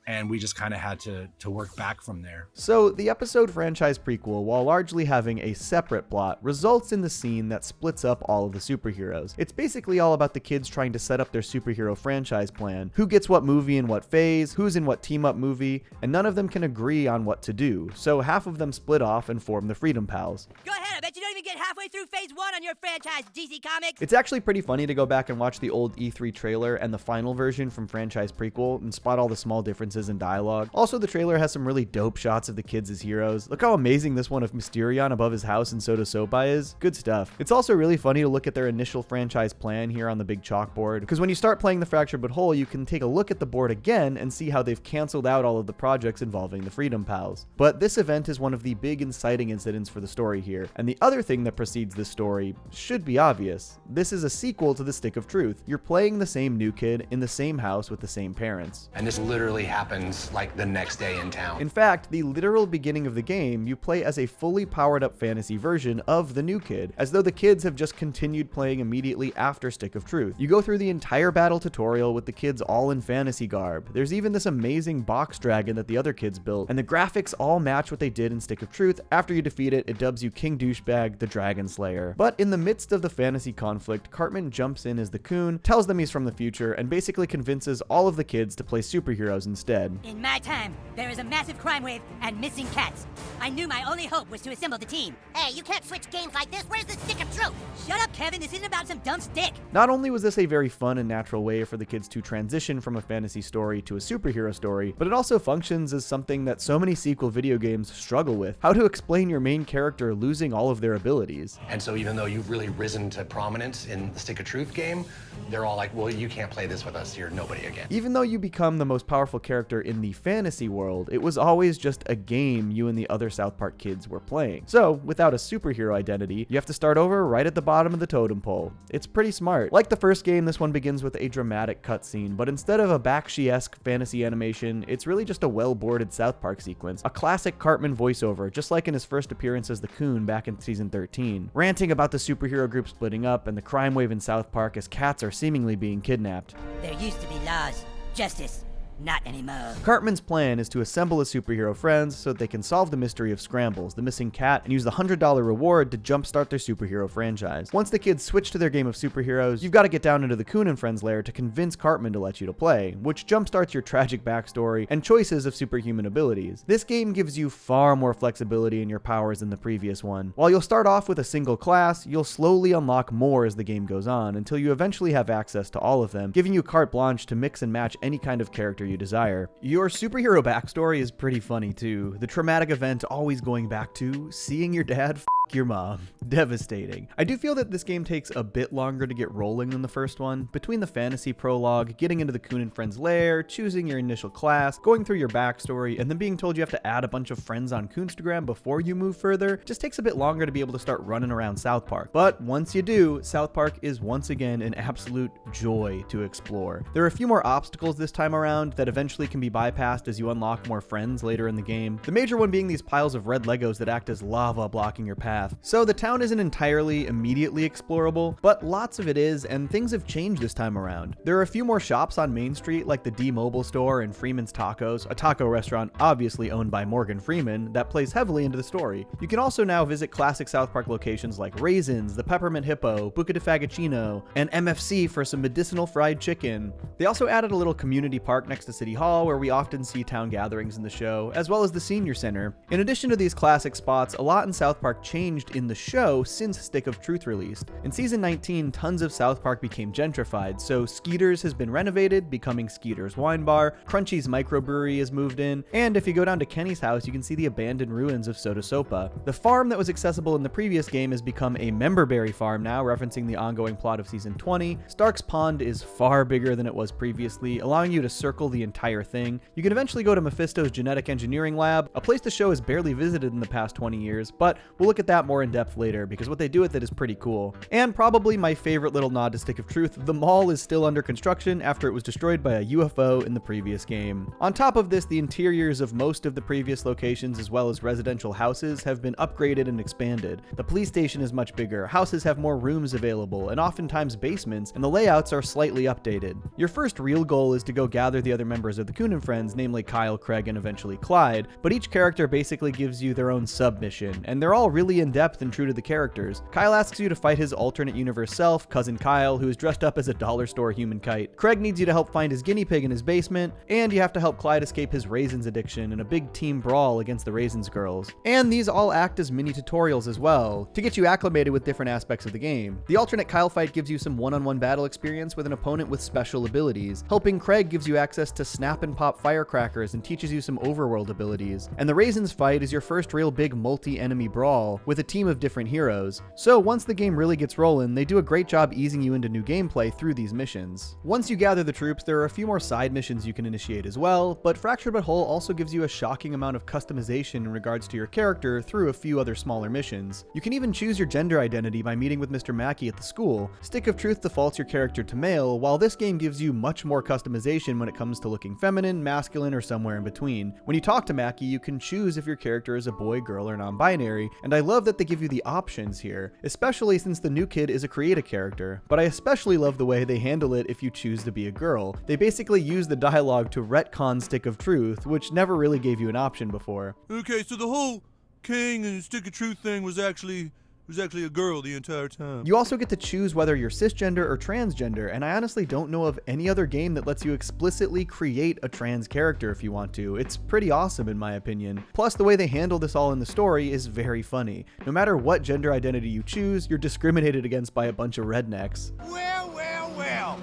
and we just kind of had to work back from there. So the episode Franchise Prequel, while largely having a separate plot, results in the scene that splits up all of the superheroes. It's basically all about the kids trying to set up their superhero franchise plan, who gets what movie in what phase, who's in what team-up movie, and none of them can agree on what to do, so half of them split off and form the Freedom Pals. Go ahead, I bet you don't even get halfway through phase 1 on your franchise, DC Comics! It's actually pretty funny to go back and watch the old E3 trailer and the final version from Franchise Prequel and spot all the small differences in dialogue. Also, the trailer has some really dope shots of the kids as heroes. Look how amazing this one of Mysterion above his house in Soda Sopa is. Good stuff. It's also really funny to look at their initial franchise plan here on the big chalkboard, because when you start playing the Fractured But Whole, you can take a look at the board again and see how they've canceled out all of the projects involving the Freedom Pals. But this event is one of the big inciting incidents for the story here, and the other thing that precedes this story should be obvious. This is a sequel to the Stick of Truth. You're playing the same new kid in the same house with the same parents. And this literally happens like the next day in town. In fact, the literal beginning of the game, you play as a fully powered up fantasy version of the new kid, as though the kids have just continued playing immediately after Stick of Truth. You go through the entire battle tutorial with the kids all in fantasy garb. There's even this amazing box dragon that the other kids built, and the graphics all match what they did in Stick of Truth. After you defeat it, it dubs you King Douchebag, the Dragon Slayer. But in the midst of the fantasy conflict, Cartman jumps in as the Coon, tells them he's from the future, and basically convinces all of the kids to play superheroes instead. In my time, there is a massive crime wave and missing cats. I knew my only hope was to assemble the team. Hey, you can't switch games like this. Where's the Stick of Truth? Shut up, Kevin. This isn't about some dumb stick. Not only was this a very fun and natural way for the kids to transition from a fantasy story to a superhero story, but it also functions as something that so many sequel video games struggle with: how to explain your main character losing all of their abilities. And so even though you've really risen to prominence in the Stick of Truth game, they're all like, well, you can't play this with us, you're nobody again. Even though you become the most powerful character in the fantasy world, it was always just a game you and the other South Park kids were playing. So, without a superhero identity, you have to start over right at the bottom of the totem pole. It's pretty smart. Like the first game, this one begins with a dramatic cutscene, but instead of a Bakshi-esque fantasy animation, it's really just a well-boarded South Park sequence. A classic Cartman voiceover, just like in his first appearance as the Coon back in season 13, ranting about the superhero group splitting up and the crime wave in South Park as cats are seemingly being kidnapped. There used to be laws, justice, not anymore. Cartman's plan is to assemble his superhero friends so that they can solve the mystery of Scrambles, the missing cat, and use the $100 reward to jumpstart their superhero franchise. Once the kids switch to their game of superheroes, you've got to get down into the Coon and Friends lair to convince Cartman to let you to play, which jumpstarts your tragic backstory and choices of superhuman abilities. This game gives you far more flexibility in your powers than the previous one. While you'll start off with a single class, you'll slowly unlock more as the game goes on until you eventually have access to all of them, giving you carte blanche to mix and match any kind of character you desire. Your superhero backstory is pretty funny too. The traumatic event always going back to seeing your dad your mom. Devastating. I do feel that this game takes a bit longer to get rolling than the first one. Between the fantasy prologue, getting into the Coon and Friends lair, choosing your initial class, going through your backstory, and then being told you have to add a bunch of friends on Coonstagram before you move further, just takes a bit longer to be able to start running around South Park. But once you do, South Park is once again an absolute joy to explore. There are a few more obstacles this time around that eventually can be bypassed as you unlock more friends later in the game. The major one being these piles of red Legos that act as lava blocking your path. So the town isn't entirely immediately explorable, but lots of it is, and things have changed this time around. There are a few more shops on Main Street like the D-Mobile store and Freeman's Tacos, a taco restaurant obviously owned by Morgan Freeman that plays heavily into the story. You can also now visit classic South Park locations like Raisins, the Peppermint Hippo, Buca de Fagacino, and MFC for some medicinal fried chicken. They also added a little community park next to City Hall where we often see town gatherings in the show, as well as the Senior Center. In addition to these classic spots, a lot in South Park changed in the show since Stick of Truth released. In season 19, tons of South Park became gentrified, so Skeeter's has been renovated, becoming Skeeter's Wine Bar, Crunchy's microbrewery has moved in, and if you go down to Kenny's house, you can see the abandoned ruins of Soda Sopa. The farm that was accessible in the previous game has become a memberberry farm now, referencing the ongoing plot of season 20. Stark's Pond is far bigger than it was previously, allowing you to circle the entire thing. You can eventually go to Mephisto's genetic engineering lab, a place the show has barely visited in the past 20 years, but we'll look at that more in depth later because what they do with it is pretty cool. And probably my favorite little nod to Stick of Truth, the mall is still under construction after it was destroyed by a UFO in the previous game. On top of this, the interiors of most of the previous locations as well as residential houses have been upgraded and expanded. The police station is much bigger, houses have more rooms available and oftentimes basements, and the layouts are slightly updated. Your first real goal is to go gather the other members of the Coon and Friends, namely Kyle, Craig, and eventually Clyde, but each character basically gives you their own sub-mission, and they're all really in-depth and true to the characters. Kyle asks you to fight his alternate universe self, Cousin Kyle, who is dressed up as a dollar store human kite. Craig needs you to help find his guinea pig in his basement, and you have to help Clyde escape his Raisins addiction in a big team brawl against the Raisins girls. And these all act as mini tutorials as well, to get you acclimated with different aspects of the game. The alternate Kyle fight gives you some one-on-one battle experience with an opponent with special abilities. Helping Craig gives you access to snap and pop firecrackers and teaches you some overworld abilities. And the Raisins fight is your first real big multi-enemy brawl with a team of different heroes. So once the game really gets rolling, they do a great job easing you into new gameplay through these missions. Once you gather the troops, there are a few more side missions you can initiate as well, but Fractured But Whole also gives you a shocking amount of customization in regards to your character through a few other smaller missions. You can even choose your gender identity by meeting with Mr. Mackey at the school. Stick of Truth defaults your character to male, while this game gives you much more customization when it comes to looking feminine, masculine, or somewhere in between. When you talk to Mackey, you can choose if your character is a boy, girl, or non-binary, and I love that they give you the options here, especially since the new kid is a create a character, but I especially love the way they handle it if you choose to be a girl. They basically use the dialogue to retcon Stick of Truth, which never really gave you an option before. Okay, so the whole King and Stick of Truth thing was actually a girl the entire time. You also get to choose whether you're cisgender or transgender, and I honestly don't know of any other game that lets you explicitly create a trans character if you want to. It's pretty awesome in my opinion. Plus, the way they handle this all in the story is very funny. No matter what gender identity you choose, you're discriminated against by a bunch of rednecks. Well, well, well.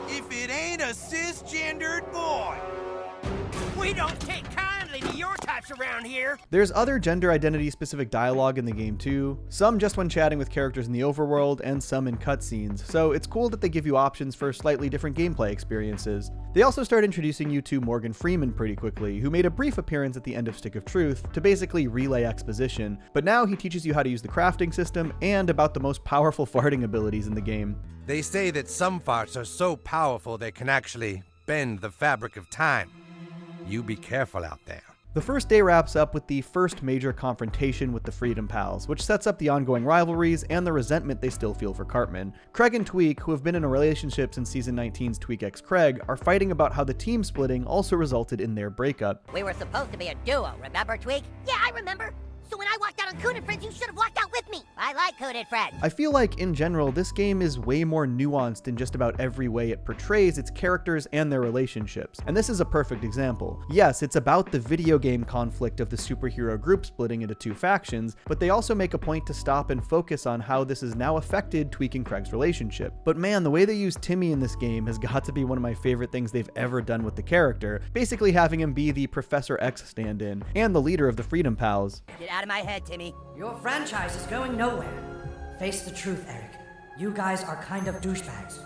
If it ain't a cisgendered boy. We don't take kindly to your type traps around here. There's other gender identity specific dialogue in the game too, some just when chatting with characters in the overworld and some in cutscenes, so it's cool that they give you options for slightly different gameplay experiences. They also start introducing you to Morgan Freeman pretty quickly, who made a brief appearance at the end of Stick of Truth to basically relay exposition, but now he teaches you how to use the crafting system and about the most powerful farting abilities in the game. They say that some farts are so powerful they can actually bend the fabric of time. You be careful out there. The first day wraps up with the first major confrontation with the Freedom Pals, which sets up the ongoing rivalries and the resentment they still feel for Cartman. Craig and Tweak, who have been in a relationship since Season 19's Tweak x Craig, are fighting about how the team splitting also resulted in their breakup. We were supposed to be a duo, remember, Tweak? Yeah, I remember. So when I walked out on Coon and Friends, you should have walked out with me. I like Coon and Friends. I feel like, in general, this game is way more nuanced in just about every way it portrays its characters and their relationships, and this is a perfect example. Yes, it's about the video game conflict of the superhero group splitting into two factions, but they also make a point to stop and focus on how this has now affected Tweak and Craig's relationship. But man, the way they use Timmy in this game has got to be one of my favorite things they've ever done with the character, basically having him be the Professor X stand-in, and the leader of the Freedom Pals. Get out of my head, Timmy. Your franchise is going nowhere. Face the truth, Eric. You guys are kind of douchebags.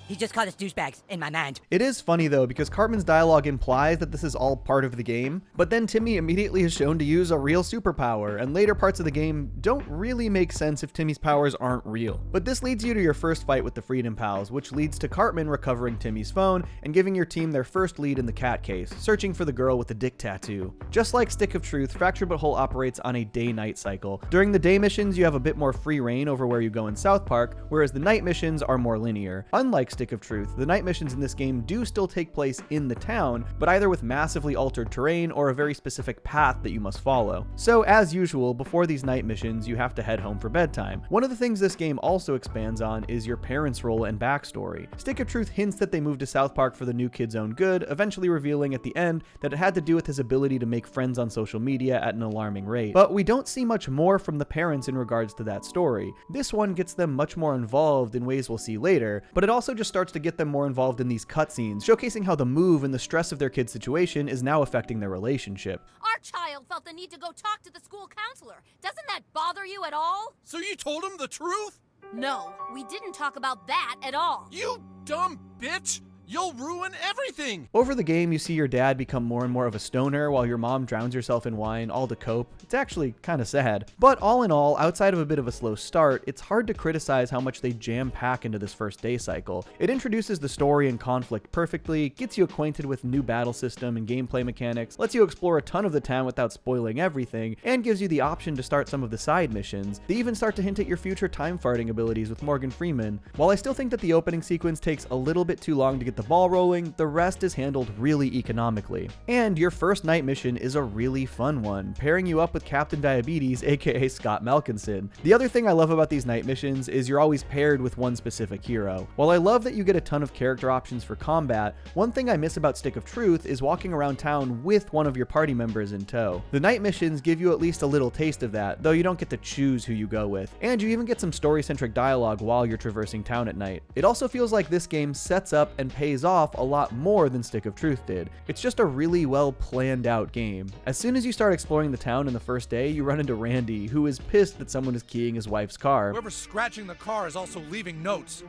He just called us douchebags in my mind. It is funny though, because Cartman's dialogue implies that this is all part of the game, but then Timmy immediately is shown to use a real superpower, and later parts of the game don't really make sense if Timmy's powers aren't real. But this leads you to your first fight with the Freedom Pals, which leads to Cartman recovering Timmy's phone and giving your team their first lead in the cat case, searching for the girl with the dick tattoo. Just like Stick of Truth, Fractured But Whole operates on a day-night cycle. During the day missions, you have a bit more free reign over where you go in South Park, whereas the night missions are more linear. Unlike Stick of Truth, the night missions in this game do still take place in the town, but either with massively altered terrain or a very specific path that you must follow. So as usual, before these night missions, you have to head home for bedtime. One of the things this game also expands on is your parents' role and backstory. Stick of Truth hints that they moved to South Park for the new kid's own good, eventually revealing at the end that it had to do with his ability to make friends on social media at an alarming rate. But we don't see much more from the parents in regards to that story. This one gets them much more involved in ways we'll see later, but it also just starts to get them more involved in these cutscenes, showcasing how the move and the stress of their kid's situation is now affecting their relationship. Our child felt the need to go talk to the school counselor. Doesn't that bother you at all? So you told him the truth? No, we didn't talk about that at all. You dumb bitch! You'll ruin everything! Over the game, you see your dad become more and more of a stoner while your mom drowns herself in wine, all to cope. It's actually kind of sad. But all in all, outside of a bit of a slow start, it's hard to criticize how much they jam-pack into this first day cycle. It introduces the story and conflict perfectly, gets you acquainted with new battle system and gameplay mechanics, lets you explore a ton of the town without spoiling everything, and gives you the option to start some of the side missions. They even start to hint at your future time farting abilities with Morgan Freeman. While I still think that the opening sequence takes a little bit too long to get the ball rolling, the rest is handled really economically. And your first night mission is a really fun one, pairing you up with Captain Diabetes, aka Scott Malkinson. The other thing I love about these night missions is you're always paired with one specific hero. While I love that you get a ton of character options for combat, one thing I miss about Stick of Truth is walking around town with one of your party members in tow. The night missions give you at least a little taste of that, though you don't get to choose who you go with. And you even get some story-centric dialogue while you're traversing town at night. It also feels like this game sets up and pays off a lot more than Stick of Truth did. It's just a really well planned out game. As soon as you start exploring the town in the first day, you run into Randy, who is pissed that someone is keying his wife's car. Whoever's scratching the car is also leaving notes.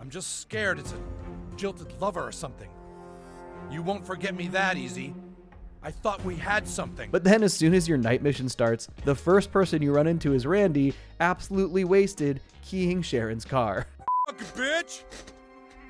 I'm just scared it's a jilted lover or something. You won't forget me that easy. I thought we had something. But then as soon as your night mission starts, the first person you run into is Randy, absolutely wasted, keying Sharon's car. Fucking bitch!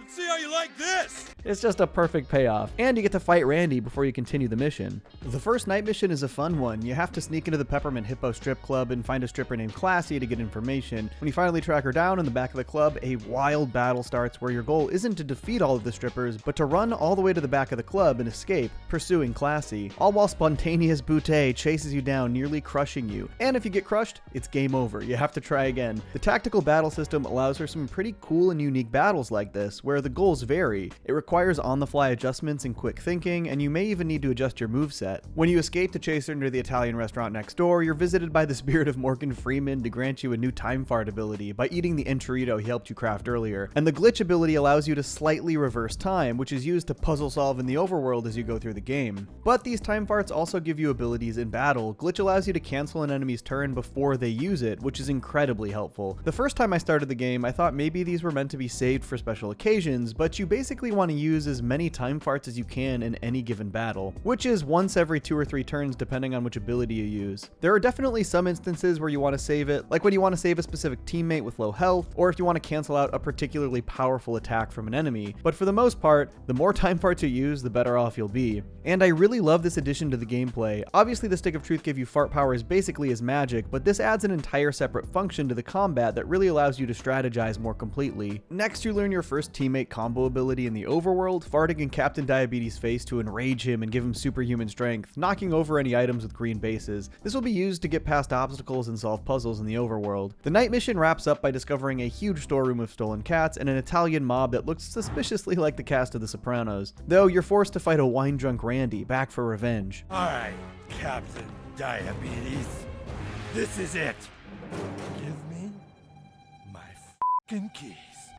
Let's see how you like this! It's just a perfect payoff, and you get to fight Randy before you continue the mission. The first night mission is a fun one. You have to sneak into the Peppermint Hippo strip club and find a stripper named Classy to get information. When you finally track her down in the back of the club, a wild battle starts where your goal isn't to defeat all of the strippers, but to run all the way to the back of the club and escape, pursuing Classy. All while spontaneous Butte chases you down, nearly crushing you. And if you get crushed, it's game over. You have to try again. The tactical battle system allows for some pretty cool and unique battles like this, where the goals vary. It requires requires on-the-fly adjustments and quick thinking, and you may even need to adjust your moveset. When you escape to chase her into the Italian restaurant next door, you're visited by the spirit of Morgan Freeman to grant you a new time fart ability by eating the enchilada he helped you craft earlier. And the glitch ability allows you to slightly reverse time, which is used to puzzle solve in the overworld as you go through the game. But these time farts also give you abilities in battle. Glitch allows you to cancel an enemy's turn before they use it, which is incredibly helpful. The first time I started the game, I thought maybe these were meant to be saved for special occasions, but you basically want to use as many time farts as you can in any given battle, which is once every 2 or 3 turns depending on which ability you use. There are definitely some instances where you want to save it, like when you want to save a specific teammate with low health, or if you want to cancel out a particularly powerful attack from an enemy, but for the most part, the more time farts you use, the better off you'll be. And I really love this addition to the gameplay. Obviously the Stick of Truth give you fart powers basically as magic, but this adds an entire separate function to the combat that really allows you to strategize more completely. Next, you learn your first teammate combo ability in the overworld, farting in Captain Diabetes' face to enrage him and give him superhuman strength, knocking over any items with green bases. This will be used to get past obstacles and solve puzzles in the overworld. The night mission wraps up by discovering a huge storeroom of stolen cats and an Italian mob that looks suspiciously like the cast of The Sopranos, though you're forced to fight a wine-drunk Randy, back for revenge. Alright, Captain Diabetes. This is it. Give me my f***ing keys.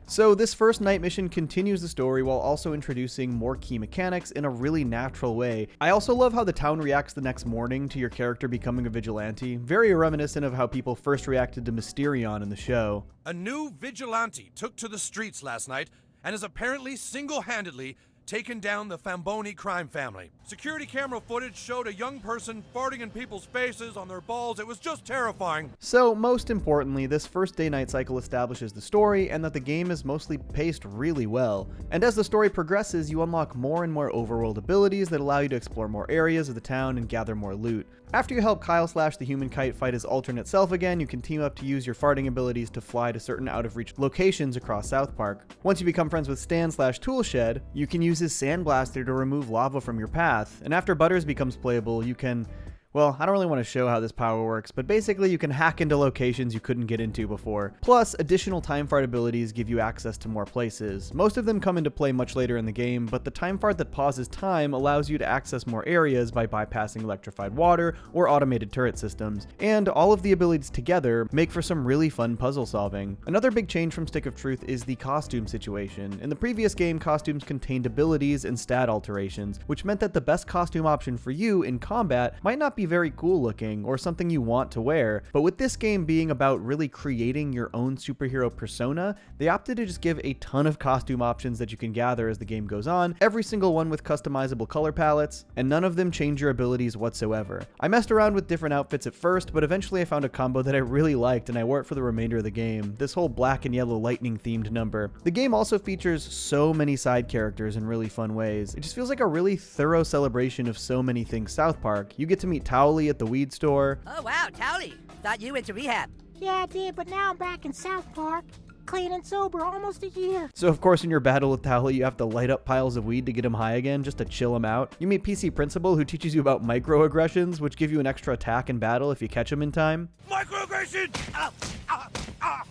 So this first night mission continues the story while also introducing more key mechanics in a really natural way. I also love how the town reacts the next morning to your character becoming a vigilante, very reminiscent of how people first reacted to Mysterion in the show. A new vigilante took to the streets last night and has apparently single-handedly taken down the Famboni crime family. Security camera footage showed a young person farting in people's faces, on their balls. It was just terrifying. So most importantly, this first day-night cycle establishes the story and that the game is mostly paced really well. And as the story progresses, you unlock more and more overworld abilities that allow you to explore more areas of the town and gather more loot. After you help Kyle / the Human Kite fight his alternate self again, you can team up to use your farting abilities to fly to certain out-of-reach locations across South Park. Once you become friends with Stan / Toolshed, you can use his sandblaster to remove lava from your path, and after Butters becomes playable, you can... Well, I don't really want to show how this power works, but basically you can hack into locations you couldn't get into before. Plus, additional time fart abilities give you access to more places. Most of them come into play much later in the game, but the time fart that pauses time allows you to access more areas by bypassing electrified water or automated turret systems. And all of the abilities together make for some really fun puzzle solving. Another big change from Stick of Truth is the costume situation. In the previous game, costumes contained abilities and stat alterations, which meant that the best costume option for you in combat might not be very cool looking or something you want to wear, but with this game being about really creating your own superhero persona, they opted to just give a ton of costume options that you can gather as the game goes on, every single one with customizable color palettes, and none of them change your abilities whatsoever. I messed around with different outfits at first, but eventually I found a combo that I really liked and I wore it for the remainder of the game, this whole black and yellow lightning themed number. The game also features so many side characters in really fun ways. It just feels like a really thorough celebration of so many things South Park. You get to meet Towley at the weed store. Oh wow, Towley. Thought you went to rehab. Yeah, I did, but now I'm back in South Park. Clean and sober almost a year. So of course in your battle with Towley you have to light up piles of weed to get him high again, just to chill him out. You meet PC Principal, who teaches you about microaggressions, which give you an extra attack in battle if you catch him in time. Microaggression!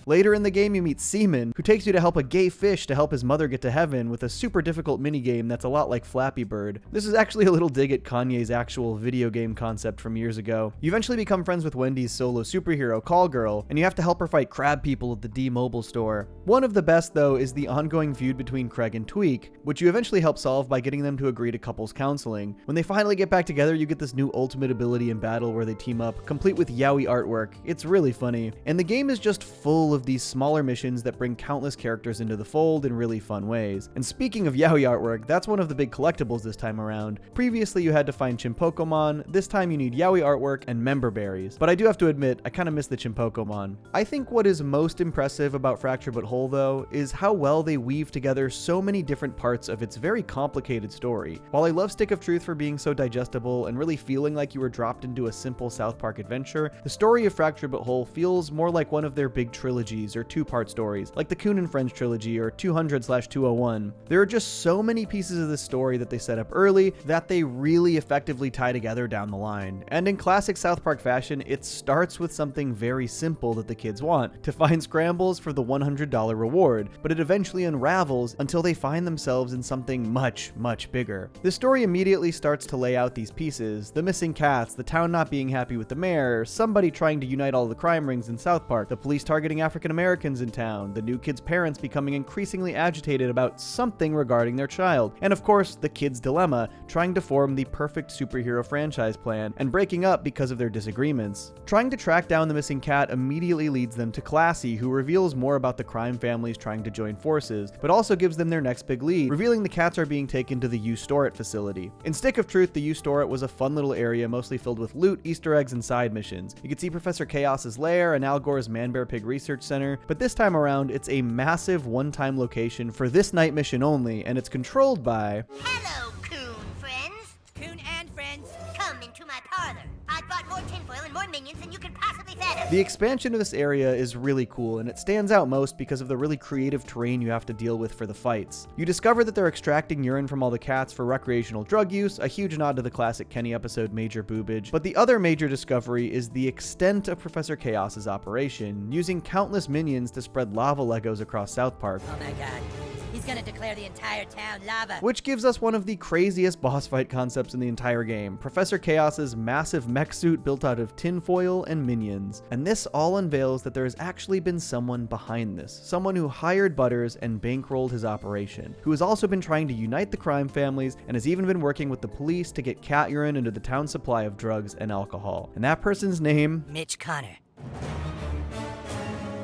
Later in the game you meet Seaman, who takes you to help a gay fish to help his mother get to heaven with a super difficult minigame that's a lot like Flappy Bird. This is actually a little dig at Kanye's actual video game concept from years ago. You eventually become friends with Wendy's solo superhero, Call Girl, and you have to help her fight crab people at the D-Mobile store. One of the best, though, is the ongoing feud between Craig and Tweak, which you eventually help solve by getting them to agree to couples counseling. When they finally get back together, you get this new ultimate ability in battle where they team up, complete with yaoi artwork. It's really funny. And the game is just full of these smaller missions that bring countless characters into the fold in really fun ways. And speaking of yaoi artwork, that's one of the big collectibles this time around. Previously you had to find Chimpokomon, this time you need yaoi artwork and member berries. But I do have to admit, I kinda miss the Chimpokomon. I think what is most impressive about Fracture But Whole though, is how well they weave together so many different parts of its very complicated story. While I love Stick of Truth for being so digestible and really feeling like you were dropped into a simple South Park adventure, the story of Fracture But Whole feels more like one of their big trilogies or two-part stories, like the Coon and Friends trilogy or 200/201. There are just so many pieces of this story that they set up early that they really effectively tie together down the line. And in classic South Park fashion, it starts with something very simple that the kids want, to find scrambles for the $100 reward, but it eventually unravels until they find themselves in something much, much bigger. The story immediately starts to lay out these pieces: the missing cats, the town not being happy with the mayor, somebody trying to unite all the crime rings in South Park, the police targeting African Americans in town, the new kid's parents becoming increasingly agitated about something regarding their child, and of course, the kid's dilemma, trying to form the perfect superhero franchise plan and breaking up because of their disagreements. Trying to track down the missing cat immediately leads them to Classy, who reveals more about the crime families trying to join forces, but also gives them their next big lead, revealing the cats are being taken to the You Store It facility. In Stick of Truth, the You Store It was a fun little area mostly filled with loot, Easter eggs, and side missions. You could see Professor Chaos's lair and Al Gore's Man-Bear Pig Research Center, but this time around, it's a massive one-time location for this night mission only, and it's controlled by... Hello, Coon friends. Coon and friends. Come into my parlor. I brought more tinfoil and more minions than you can possibly fathom. The expansion of this area is really cool, and it stands out most because of the really creative terrain you have to deal with for the fights. You discover that they're extracting urine from all the cats for recreational drug use, a huge nod to the classic Kenny episode Major Boobage, but the other major discovery is the extent of Professor Chaos's operation, using countless minions to spread lava Legos across South Park. Oh my god. He's gonna declare the entire town lava. Which gives us one of the craziest boss fight concepts in the entire game: Professor Chaos's massive mech suit built out of tinfoil and minions. And this all unveils that there has actually been someone behind this, someone who hired Butters and bankrolled his operation, who has also been trying to unite the crime families and has even been working with the police to get cat urine into the town's supply of drugs and alcohol. And that person's name? Mitch Connor.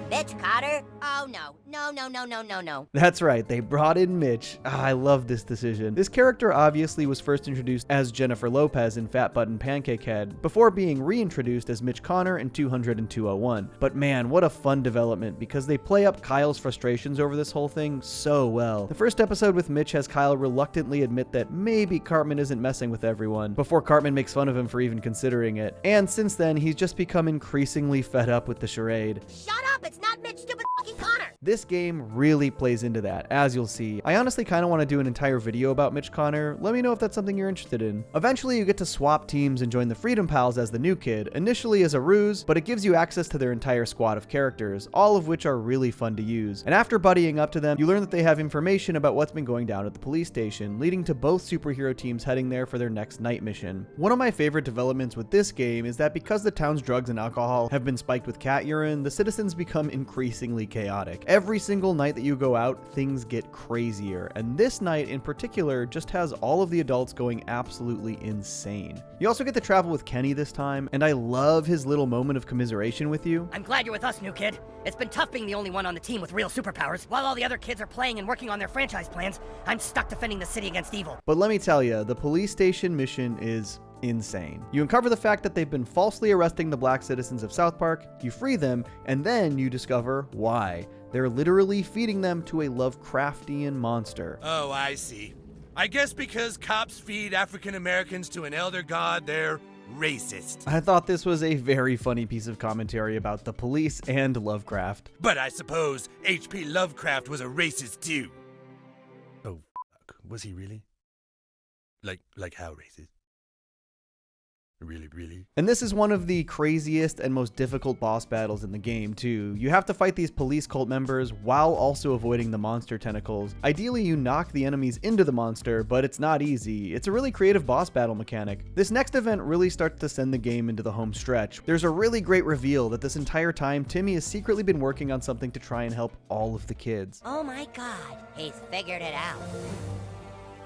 Mitch Cotter? Oh no. No. That's right, they brought in Mitch. I love this decision. This character obviously was first introduced as Jennifer Lopez in Fat Butt and Pancake Head, before being reintroduced as Mitch Connor in 200 and 201. But man, what a fun development, because they play up Kyle's frustrations over this whole thing so well. The first episode with Mitch has Kyle reluctantly admit that maybe Cartman isn't messing with everyone, before Cartman makes fun of him for even considering it. And since then, he's just become increasingly fed up with the charade. Shut up! It's not Mitch, stupid fucking Connor! This game really plays into that, as you'll see. I honestly kind of want to do an entire video about Mitch Connor. Let me know if that's something you're interested in. Eventually, you get to swap teams and join the Freedom Pals as the new kid, initially as a ruse, but it gives you access to their entire squad of characters, all of which are really fun to use. And after buddying up to them, you learn that they have information about what's been going down at the police station, leading to both superhero teams heading there for their next night mission. One of my favorite developments with this game is that because the town's drugs and alcohol have been spiked with cat urine, the citizens become increasingly chaotic. Every single night that you go out, things get crazier, and this night in particular just has all of the adults going absolutely insane. You also get to travel with Kenny this time, and I love his little moment of commiseration with you. I'm glad you're with us, new kid. It's been tough being the only one on the team with real superpowers. While all the other kids are playing and working on their franchise plans, I'm stuck defending the city against evil. But let me tell you, the police station mission is insane. You uncover the fact that they've been falsely arresting the black citizens of South Park, you free them, and then you discover why. They're literally feeding them to a Lovecraftian monster. Oh, I see. I guess because cops feed African Americans to an elder god, they're racist. I thought this was a very funny piece of commentary about the police and Lovecraft. But I suppose H.P. Lovecraft was a racist too. Oh, fuck. Was he really? Like how racist? Really? And this is one of the craziest and most difficult boss battles in the game, too. You have to fight these police cult members while also avoiding the monster tentacles. Ideally, you knock the enemies into the monster, but it's not easy. It's a really creative boss battle mechanic. This next event really starts to send the game into the home stretch. There's a really great reveal that this entire time, Timmy has secretly been working on something to try and help all of the kids. Oh my god, he's figured it out.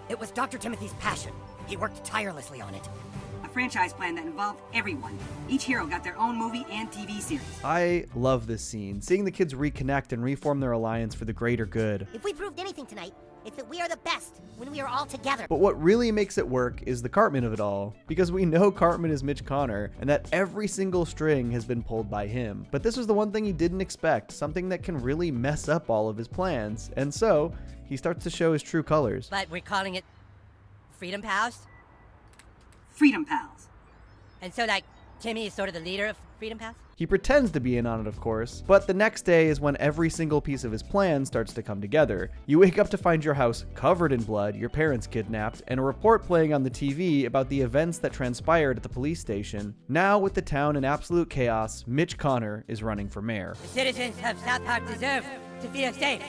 It was Dr. Timothy's passion. He worked tirelessly on it. A franchise plan that involved everyone. Each hero got their own movie and TV series. I love this scene, seeing the kids reconnect and reform their alliance for the greater good. If we proved anything tonight, it's that we are the best when we are all together. But what really makes it work is the Cartman of it all, because we know Cartman is Mitch Connor, and that every single string has been pulled by him. But this was the one thing he didn't expect, something that can really mess up all of his plans, and so he starts to show his true colors. But we're calling it Freedom Pals? Freedom Pals. And so, like, Timmy is sort of the leader of Freedom Pass? He pretends to be in on it, of course, but the next day is when every single piece of his plan starts to come together. You wake up to find your house covered in blood, your parents kidnapped, and a report playing on the TV about the events that transpired at the police station. Now, with the town in absolute chaos, Mitch Connor is running for mayor. The citizens of South Park deserve to feel safe.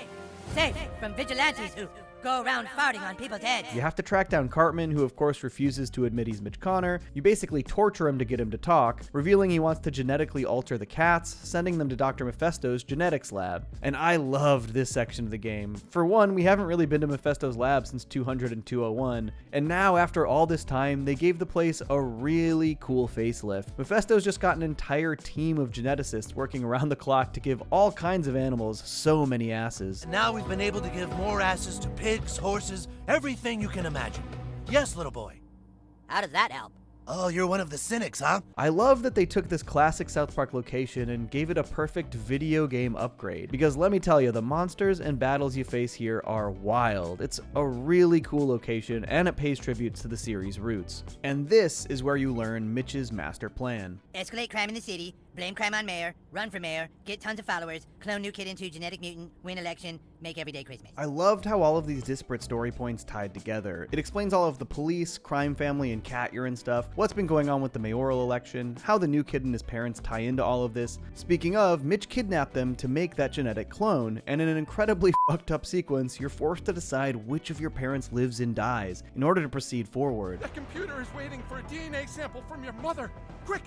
Safe from vigilantes who go around farting on people's heads. You have to track down Cartman, who of course refuses to admit he's Mitch Connor. You basically torture him to get him to talk, revealing he wants to genetically alter the cats, sending them to Dr. Mephisto's genetics lab. And I loved this section of the game. For one, we haven't really been to Mephisto's lab since 200 and 201, and now after all this time, they gave the place a really cool facelift. Mephisto's just got an entire team of geneticists working around the clock to give all kinds of animals so many asses. And now we've been able to give more asses to pigs, horses, everything you can imagine. Yes, little boy. How does that help? Oh, you're one of the cynics, huh? I love that they took this classic South Park location and gave it a perfect video game upgrade, because let me tell you, the monsters and battles you face here are wild. It's a really cool location, and it pays tributes to the series' roots. And this is where you learn Mitch's master plan. Escalate crime in the city, blame crime on mayor, run for mayor, get tons of followers, clone new kid into genetic mutant, win election, make everyday Christmas. I loved how all of these disparate story points tied together. It explains all of the police, crime family, and cat urine stuff, what's been going on with the mayoral election, how the new kid and his parents tie into all of this. Speaking of, Mitch kidnapped them to make that genetic clone, and in an incredibly fucked up sequence, you're forced to decide which of your parents lives and dies in order to proceed forward. The computer is waiting for a DNA sample from your mother. Quick!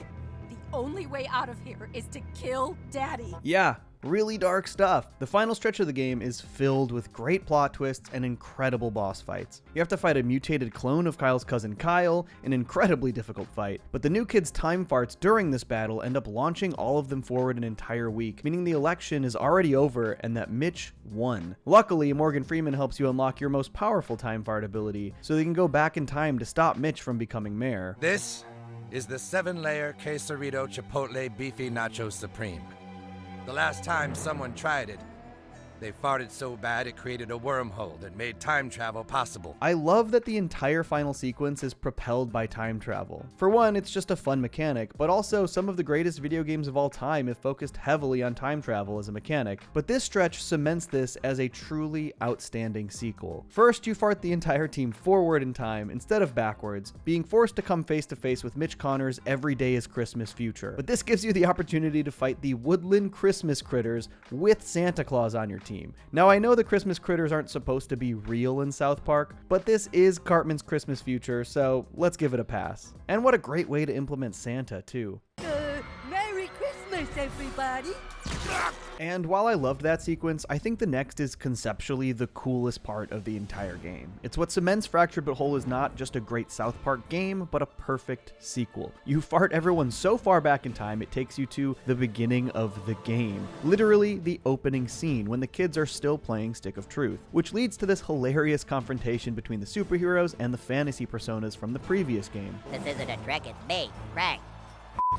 The only way out of here is to kill Daddy. Yeah, really dark stuff. The final stretch of the game is filled with great plot twists and incredible boss fights. You have to fight a mutated clone of Kyle's cousin Kyle, an incredibly difficult fight, but the new kid's time farts during this battle end up launching all of them forward an entire week, meaning the election is already over and that Mitch won. Luckily, Morgan Freeman helps you unlock your most powerful time fart ability, so they can go back in time to stop Mitch from becoming mayor. This is the 7-layer quesarito chipotle beefy nacho supreme. The last time someone tried it, they farted so bad it created a wormhole that made time travel possible. I love that the entire final sequence is propelled by time travel. For one, it's just a fun mechanic, but also some of the greatest video games of all time have focused heavily on time travel as a mechanic. But this stretch cements this as a truly outstanding sequel. First, you fart the entire team forward in time instead of backwards, being forced to come face to face with Mitch Connor's Every Day is Christmas future. But this gives you the opportunity to fight the woodland Christmas critters with Santa Claus on your team. Now, I know the Christmas critters aren't supposed to be real in South Park, but this is Cartman's Christmas future, so let's give it a pass. And what a great way to implement Santa, too. Merry Christmas, everybody! And while I loved that sequence, I think the next is conceptually the coolest part of the entire game. It's what cements Fractured But Whole is not just a great South Park game, but a perfect sequel. You fart everyone so far back in time, it takes you to the beginning of the game. Literally the opening scene, when the kids are still playing Stick of Truth, which leads to this hilarious confrontation between the superheroes and the fantasy personas from the previous game. This isn't a trick, it's me, Craig.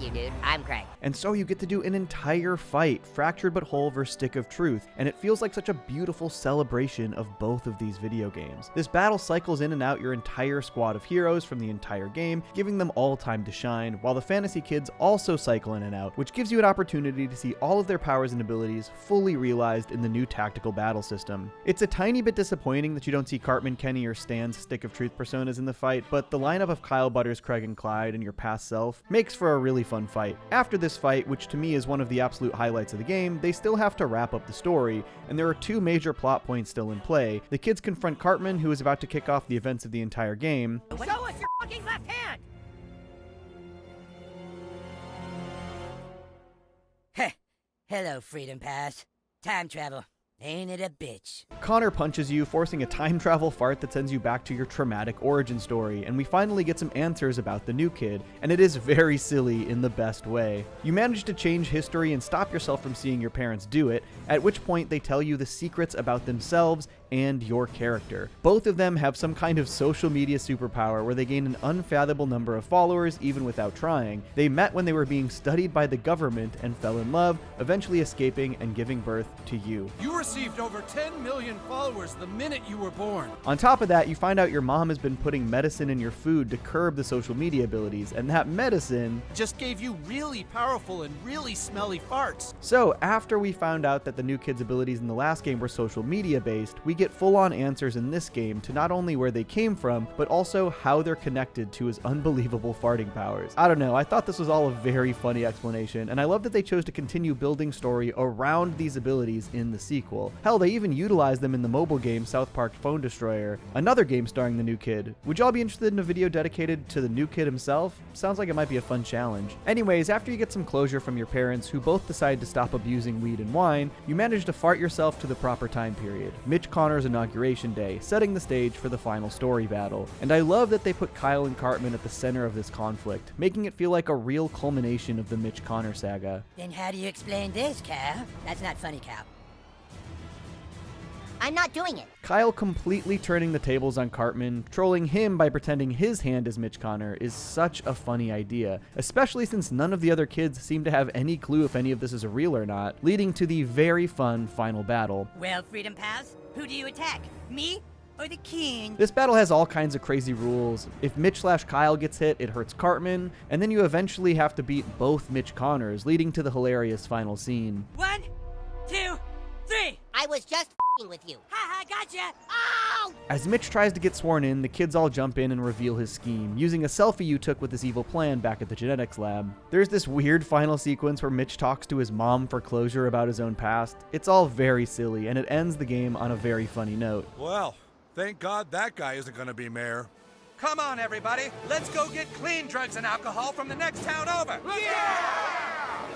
You, dude. I'm Craig. And so you get to do an entire fight, Fractured But Whole versus Stick of Truth, and it feels like such a beautiful celebration of both of these video games. This battle cycles in and out your entire squad of heroes from the entire game, giving them all time to shine, while the fantasy kids also cycle in and out, which gives you an opportunity to see all of their powers and abilities fully realized in the new tactical battle system. It's a tiny bit disappointing that you don't see Cartman, Kenny, or Stan's Stick of Truth personas in the fight, but the lineup of Kyle, Butters, Craig, and Clyde and your past self makes for a really fun fight. After this fight, which to me is one of the absolute highlights of the game, they still have to wrap up the story, and there are two major plot points still in play. The kids confront Cartman, who is about to kick off the events of the entire game. Show us your fucking left hand! Heh. Hello, Freedom Pass. Time travel. Ain't it a bitch? Connor punches you, forcing a time travel fart that sends you back to your traumatic origin story, and we finally get some answers about the new kid, and it is very silly in the best way. You manage to change history and stop yourself from seeing your parents do it, at which point they tell you the secrets about themselves and your character. Both of them have some kind of social media superpower where they gain an unfathomable number of followers even without trying. They met when they were being studied by the government and fell in love, eventually escaping and giving birth to you. You received over 10 million followers the minute you were born. On top of that, you find out your mom has been putting medicine in your food to curb the social media abilities, and that medicine just gave you really powerful and really smelly farts. So after we found out that the new kid's abilities in the last game were social media based, we get full-on answers in this game to not only where they came from, but also how they're connected to his unbelievable farting powers. I don't know, I thought this was all a very funny explanation, and I love that they chose to continue building story around these abilities in the sequel. Hell, they even utilized them in the mobile game South Park Phone Destroyer, another game starring the new kid. Would y'all be interested in a video dedicated to the new kid himself? Sounds like it might be a fun challenge. Anyways, after you get some closure from your parents who both decide to stop abusing weed and wine, you manage to fart yourself to the proper time period, Mitch Connor's inauguration day, setting the stage for the final story battle. And I love that they put Kyle and Cartman at the center of this conflict, making it feel like a real culmination of the Mitch Connor saga. Then how do you explain this, Cal? That's not funny, Cal. I'm not doing it. Kyle completely turning the tables on Cartman, trolling him by pretending his hand is Mitch Connor, is such a funny idea, especially since none of the other kids seem to have any clue if any of this is real or not, leading to the very fun final battle. Well, Freedom Pals, who do you attack? Me or the king? This battle has all kinds of crazy rules. If Mitch/Kyle gets hit, it hurts Cartman, and then you eventually have to beat both Mitch Connors, leading to the hilarious final scene. 1, 2, 3. I was just with you. Ha ha, gotcha! Oh! As Mitch tries to get sworn in, the kids all jump in and reveal his scheme, using a selfie you took with his evil plan back at the genetics lab. There's this weird final sequence where Mitch talks to his mom for closure about his own past. It's all very silly, and it ends the game on a very funny note. Well, thank God that guy isn't gonna be mayor. Come on, everybody. Let's go get clean drugs and alcohol from the next town over. Yeah!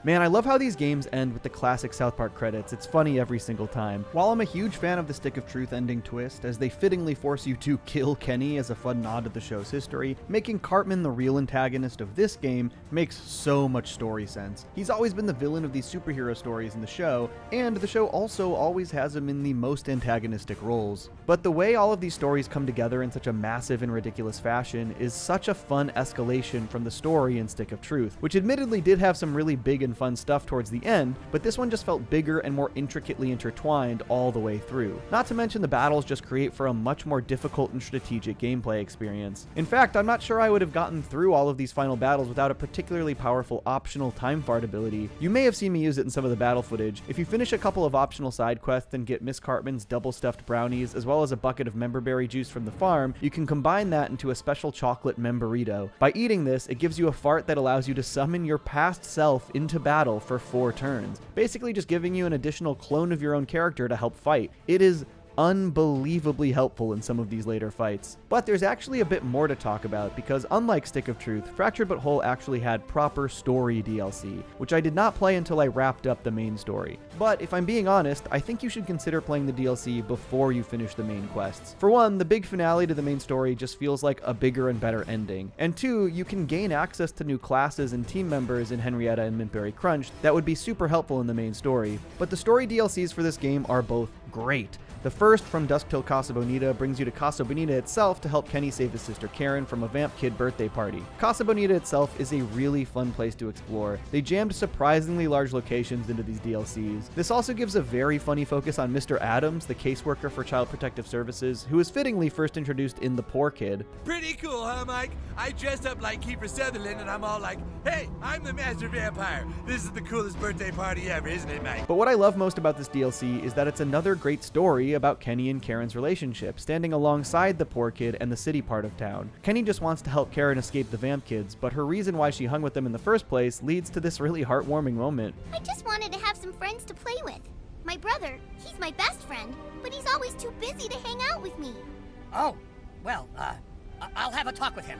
Man, I love how these games end with the classic South Park credits. It's funny every single time. While I'm a huge fan of the Stick of Truth ending twist, as they fittingly force you to kill Kenny as a fun nod to the show's history, making Cartman the real antagonist of this game makes so much story sense. He's always been the villain of these superhero stories in the show, and the show also always has him in the most antagonistic roles. But the way all of these stories come together in such a massive and ridiculous fashion is such a fun escalation from the story in Stick of Truth, which admittedly did have some really big and fun stuff towards the end, but this one just felt bigger and more intricately intertwined all the way through. Not to mention the battles just create for a much more difficult and strategic gameplay experience. In fact, I'm not sure I would have gotten through all of these final battles without a particularly powerful optional time fart ability. You may have seen me use it in some of the battle footage. If you finish a couple of optional side quests and get Miss Cartman's double stuffed brownies as well as a bucket of memberberry juice from the farm, you can combine that into a special chocolate memberito. By eating this, it gives you a fart that allows you to summon your past self into battle for 4 turns, basically just giving you an additional clone of your own character to help fight. It is unbelievably helpful in some of these later fights. But there's actually a bit more to talk about, because unlike Stick of Truth, Fractured But Whole actually had proper story DLC, which I did not play until I wrapped up the main story. But if I'm being honest, I think you should consider playing the DLC before you finish the main quests. For one, the big finale to the main story just feels like a bigger and better ending. And two, you can gain access to new classes and team members in Henrietta and Mintberry Crunch that would be super helpful in the main story. But the story DLCs for this game are both great. The first, From Dusk Till Casa Bonita, brings you to Casa Bonita itself to help Kenny save his sister Karen from a vamp kid birthday party. Casa Bonita itself is a really fun place to explore. They jammed surprisingly large locations into these DLCs. This also gives a very funny focus on Mr. Adams, the caseworker for Child Protective Services, who is fittingly first introduced in The Poor Kid. Pretty cool, huh, Mike? I dressed up like Kiefer Sutherland and I'm all like, hey, I'm the master vampire. This is the coolest birthday party ever, isn't it, Mike? But what I love most about this DLC is that it's another great story about Kenny and Karen's relationship, standing alongside the poor kid and the city part of town. Kenny just wants to help Karen escape the vamp kids, but her reason why she hung with them in the first place leads to this really heartwarming moment. I just wanted to have some friends to play with. My brother, he's my best friend, but he's always too busy to hang out with me. Oh, well, I'll have a talk with him.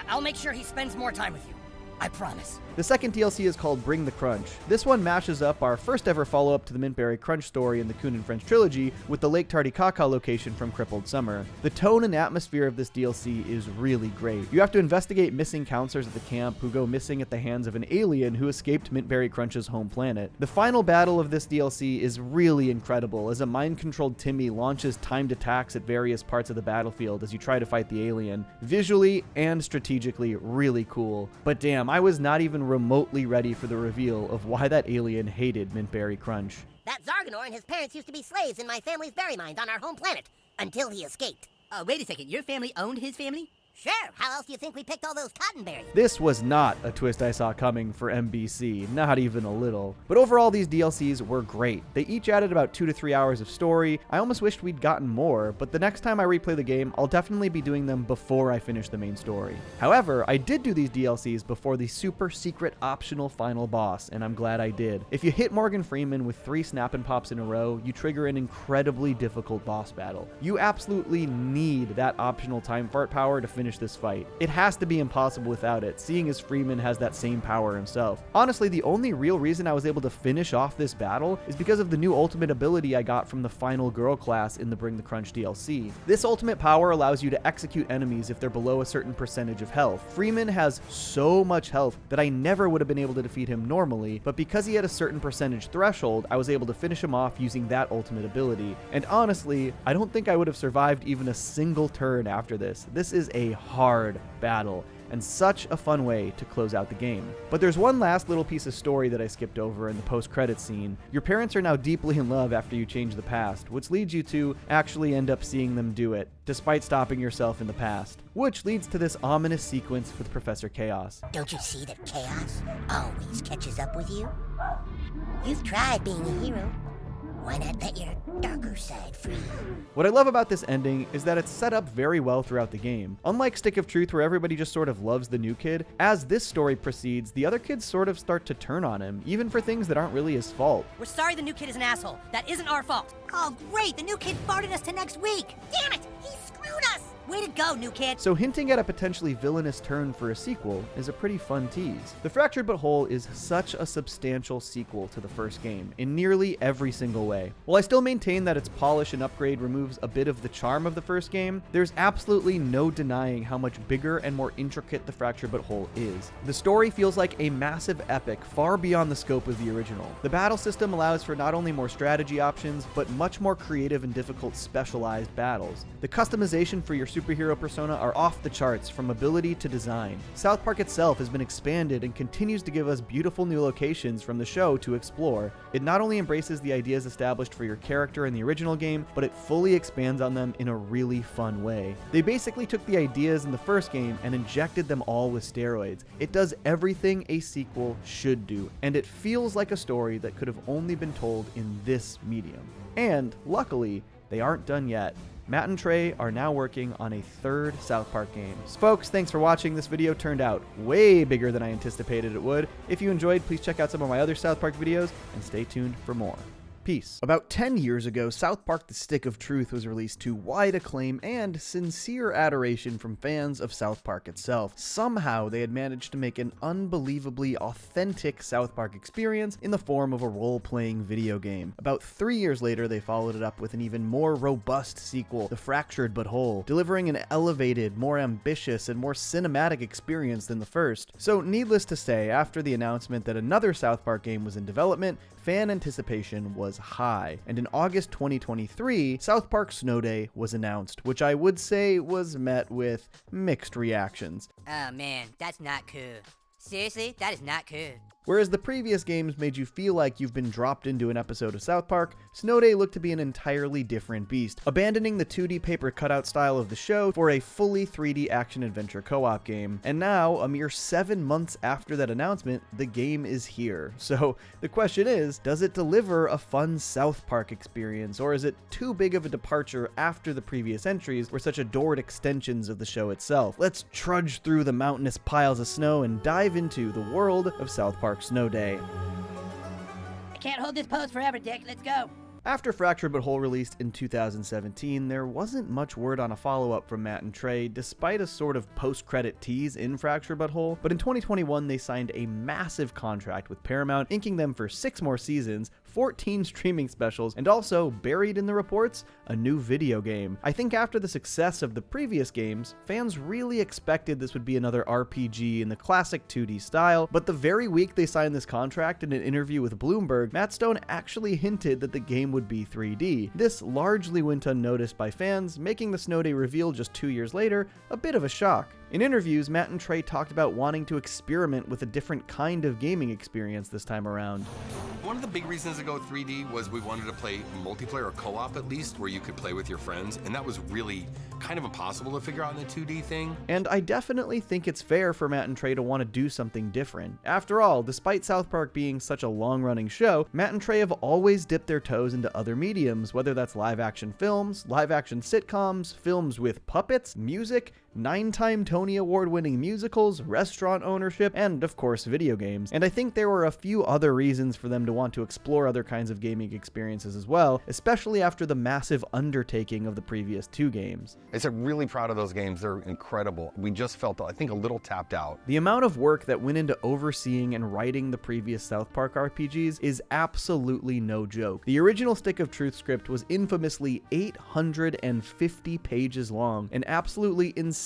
I'll make sure he spends more time with you. I promise. The second DLC is called Bring the Crunch. This one mashes up our first ever follow-up to the Mintberry Crunch story in the Coon and French trilogy with the Lake Titicaca location from Crippled Summer. The tone and atmosphere of this DLC is really great. You have to investigate missing counselors at the camp who go missing at the hands of an alien who escaped Mintberry Crunch's home planet. The final battle of this DLC is really incredible as a mind-controlled Timmy launches timed attacks at various parts of the battlefield as you try to fight the alien. Visually and strategically really cool. But damn, I was not even remotely ready for the reveal of why that alien hated Mintberry Crunch. That Zarganor and his parents used to be slaves in my family's berry mines on our home planet, until he escaped. Wait a second, your family owned his family? Sure, how else do you think we picked all those cottonberries? This was not a twist I saw coming for MBC, not even a little. But overall, these DLCs were great. They each added about 2 to 3 hours of story. I almost wished we'd gotten more, but the next time I replay the game, I'll definitely be doing them before I finish the main story. However, I did do these DLCs before the super secret optional final boss, and I'm glad I did. If you hit Morgan Freeman with 3 snap and pops in a row, you trigger an incredibly difficult boss battle. You absolutely need that optional time fart power to finish this fight. It has to be impossible without it, seeing as Freeman has that same power himself. Honestly, the only real reason I was able to finish off this battle is because of the new ultimate ability I got from the final girl class in the Bring the Crunch DLC. This ultimate power allows you to execute enemies if they're below a certain percentage of health. Freeman has so much health that I never would have been able to defeat him normally, but because he had a certain percentage threshold, I was able to finish him off using that ultimate ability. And honestly, I don't think I would have survived even a single turn after this. This is a hard battle, and such a fun way to close out the game. But there's one last little piece of story that I skipped over in the post-credits scene. Your parents are now deeply in love after you change the past, which leads you to actually end up seeing them do it, despite stopping yourself in the past. Which leads to this ominous sequence with Professor Chaos. Don't you see that chaos always catches up with you? You've tried being a hero. Why not let your darker side free? What I love about this ending is that it's set up very well throughout the game. Unlike Stick of Truth, where everybody just sort of loves the new kid, as this story proceeds, the other kids sort of start to turn on him, even for things that aren't really his fault. We're sorry the new kid is an asshole. That isn't our fault. Oh, great! The new kid farted us to next week! Damn it! He screwed us! Way to go, new kid! So hinting at a potentially villainous turn for a sequel is a pretty fun tease. The Fractured But Whole is such a substantial sequel to the first game, in nearly every single way. While I still maintain that its polish and upgrade removes a bit of the charm of the first game, there's absolutely no denying how much bigger and more intricate the Fractured But Whole is. The story feels like a massive epic far beyond the scope of the original. The battle system allows for not only more strategy options, but much more creative and difficult specialized battles. The customization for your superhero persona are off the charts from ability to design. South Park itself has been expanded and continues to give us beautiful new locations from the show to explore. It not only embraces the ideas established for your character in the original game, but it fully expands on them in a really fun way. They basically took the ideas in the first game and injected them all with steroids. It does everything a sequel should do, and it feels like a story that could have only been told in this medium. And luckily, they aren't done yet. Matt and Trey are now working on a 3rd South Park game. Folks, thanks for watching. This video turned out way bigger than I anticipated it would. If you enjoyed, please check out some of my other South Park videos and stay tuned for more. Peace. About 10 years ago, South Park: The Stick of Truth was released to wide acclaim and sincere adoration from fans of South Park itself. Somehow, they had managed to make an unbelievably authentic South Park experience in the form of a role-playing video game. About 3 years later, they followed it up with an even more robust sequel, The Fractured But Whole, delivering an elevated, more ambitious, and more cinematic experience than the first. So, needless to say, after the announcement that another South Park game was in development, fan anticipation was high, and in August 2023, South Park Snow Day was announced, which I would say was met with mixed reactions. Oh man, that's not cool. Seriously, that is not cool. Whereas the previous games made you feel like you've been dropped into an episode of South Park, Snow Day looked to be an entirely different beast, abandoning the 2D paper cutout style of the show for a fully 3D action-adventure co-op game. And now, a mere 7 months after that announcement, the game is here. So the question is, does it deliver a fun South Park experience, or is it too big of a departure after the previous entries were such adored extensions of the show itself? Let's trudge through the mountainous piles of snow and dive into the world of South Park Snow Day. I can't hold this pose forever, Dick. Let's go. After Fractured But Whole released in 2017, there wasn't much word on a follow-up from Matt and Trey, despite a sort of post-credit tease in Fractured But Whole, but in 2021 they signed a massive contract with Paramount, inking them for 6 more seasons, 14 streaming specials, and also, buried in the reports, a new video game. I think after the success of the previous games, fans really expected this would be another RPG in the classic 2D style, but the very week they signed this contract, in an interview with Bloomberg, Matt Stone actually hinted that the game would be 3D. This largely went unnoticed by fans, making the Snow Day reveal just 2 years later a bit of a shock. In interviews, Matt and Trey talked about wanting to experiment with a different kind of gaming experience this time around. One of the big reasons to go 3D was we wanted to play multiplayer or co-op at least, where you could play with your friends, and that was really kind of impossible to figure out in the 2D thing. And I definitely think it's fair for Matt and Trey to want to do something different. After all, despite South Park being such a long-running show, Matt and Trey have always dipped their toes into other mediums, whether that's live-action films, live-action sitcoms, films with puppets, music, 9-time Tony Award-winning musicals, restaurant ownership, and of course video games. And I think there were a few other reasons for them to want to explore other kinds of gaming experiences as well, especially after the massive undertaking of the previous 2 games. I said really proud of those games. They're incredible. We just felt, I think, a little tapped out. The amount of work that went into overseeing and writing the previous South Park RPGs is absolutely no joke. The original Stick of Truth script was infamously 850 pages long, an absolutely insane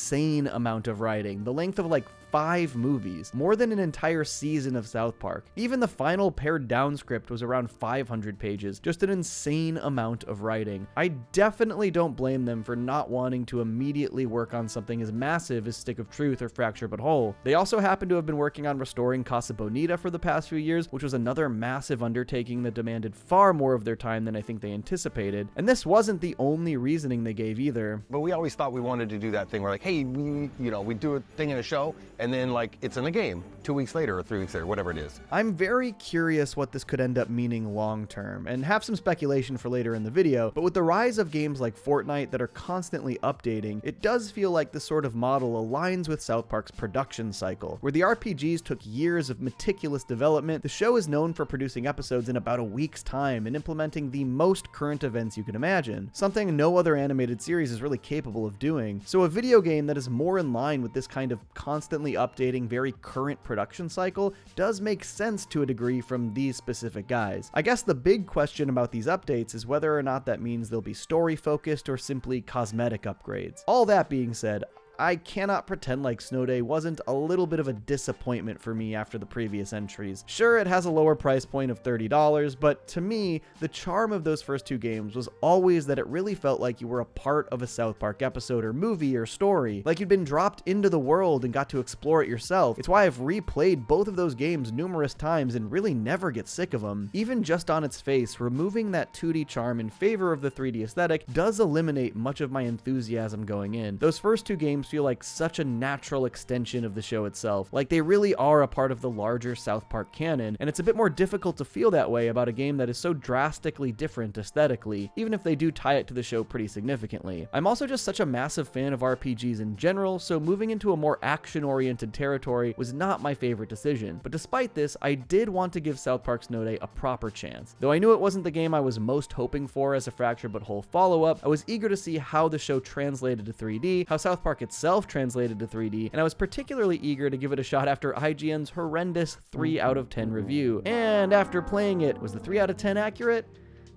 amount of writing, the length of like 5 movies, more than an entire season of South Park. Even the final pared down script was around 500 pages, just an insane amount of writing. I definitely don't blame them for not wanting to immediately work on something as massive as Stick of Truth or Fractured But Whole. They also happen to have been working on restoring Casa Bonita for the past few years, which was another massive undertaking that demanded far more of their time than I think they anticipated. And this wasn't the only reasoning they gave either. But we always thought we wanted to do that thing where like, hey, we do a thing in a show, and then like it's in the game 2 weeks later or 3 weeks later, whatever it is. I'm very curious what this could end up meaning long term, and have some speculation for later in the video, but with the rise of games like Fortnite that are constantly updating, it does feel like this sort of model aligns with South Park's production cycle. Where the RPGs took years of meticulous development, the show is known for producing episodes in about a week's time and implementing the most current events you can imagine, something no other animated series is really capable of doing. So a video game that is more in line with this kind of constantly updating, very current production cycle does make sense to a degree from these specific guys. I guess the big question about these updates is whether or not that means they'll be story focused or simply cosmetic upgrades. All that being said, I cannot pretend like Snow Day wasn't a little bit of a disappointment for me after the previous entries. Sure, it has a lower price point of $30, but to me, the charm of those first 2 games was always that it really felt like you were a part of a South Park episode or movie or story, like you'd been dropped into the world and got to explore it yourself. It's why I've replayed both of those games numerous times and really never get sick of them. Even just on its face, removing that 2D charm in favor of the 3D aesthetic does eliminate much of my enthusiasm going in. Those first 2 games feel like such a natural extension of the show itself, like they really are a part of the larger South Park canon, and it's a bit more difficult to feel that way about a game that is so drastically different aesthetically, even if they do tie it to the show pretty significantly. I'm also just such a massive fan of RPGs in general, so moving into a more action-oriented territory was not my favorite decision, but despite this, I did want to give South Park Snow Day a proper chance. Though I knew it wasn't the game I was most hoping for as a Fractured But Whole follow-up, I was eager to see how the show translated to 3D, how South Park itself translated to 3D, and I was particularly eager to give it a shot after IGN's horrendous 3 out of 10 review. And after playing it, was the 3 out of 10 accurate?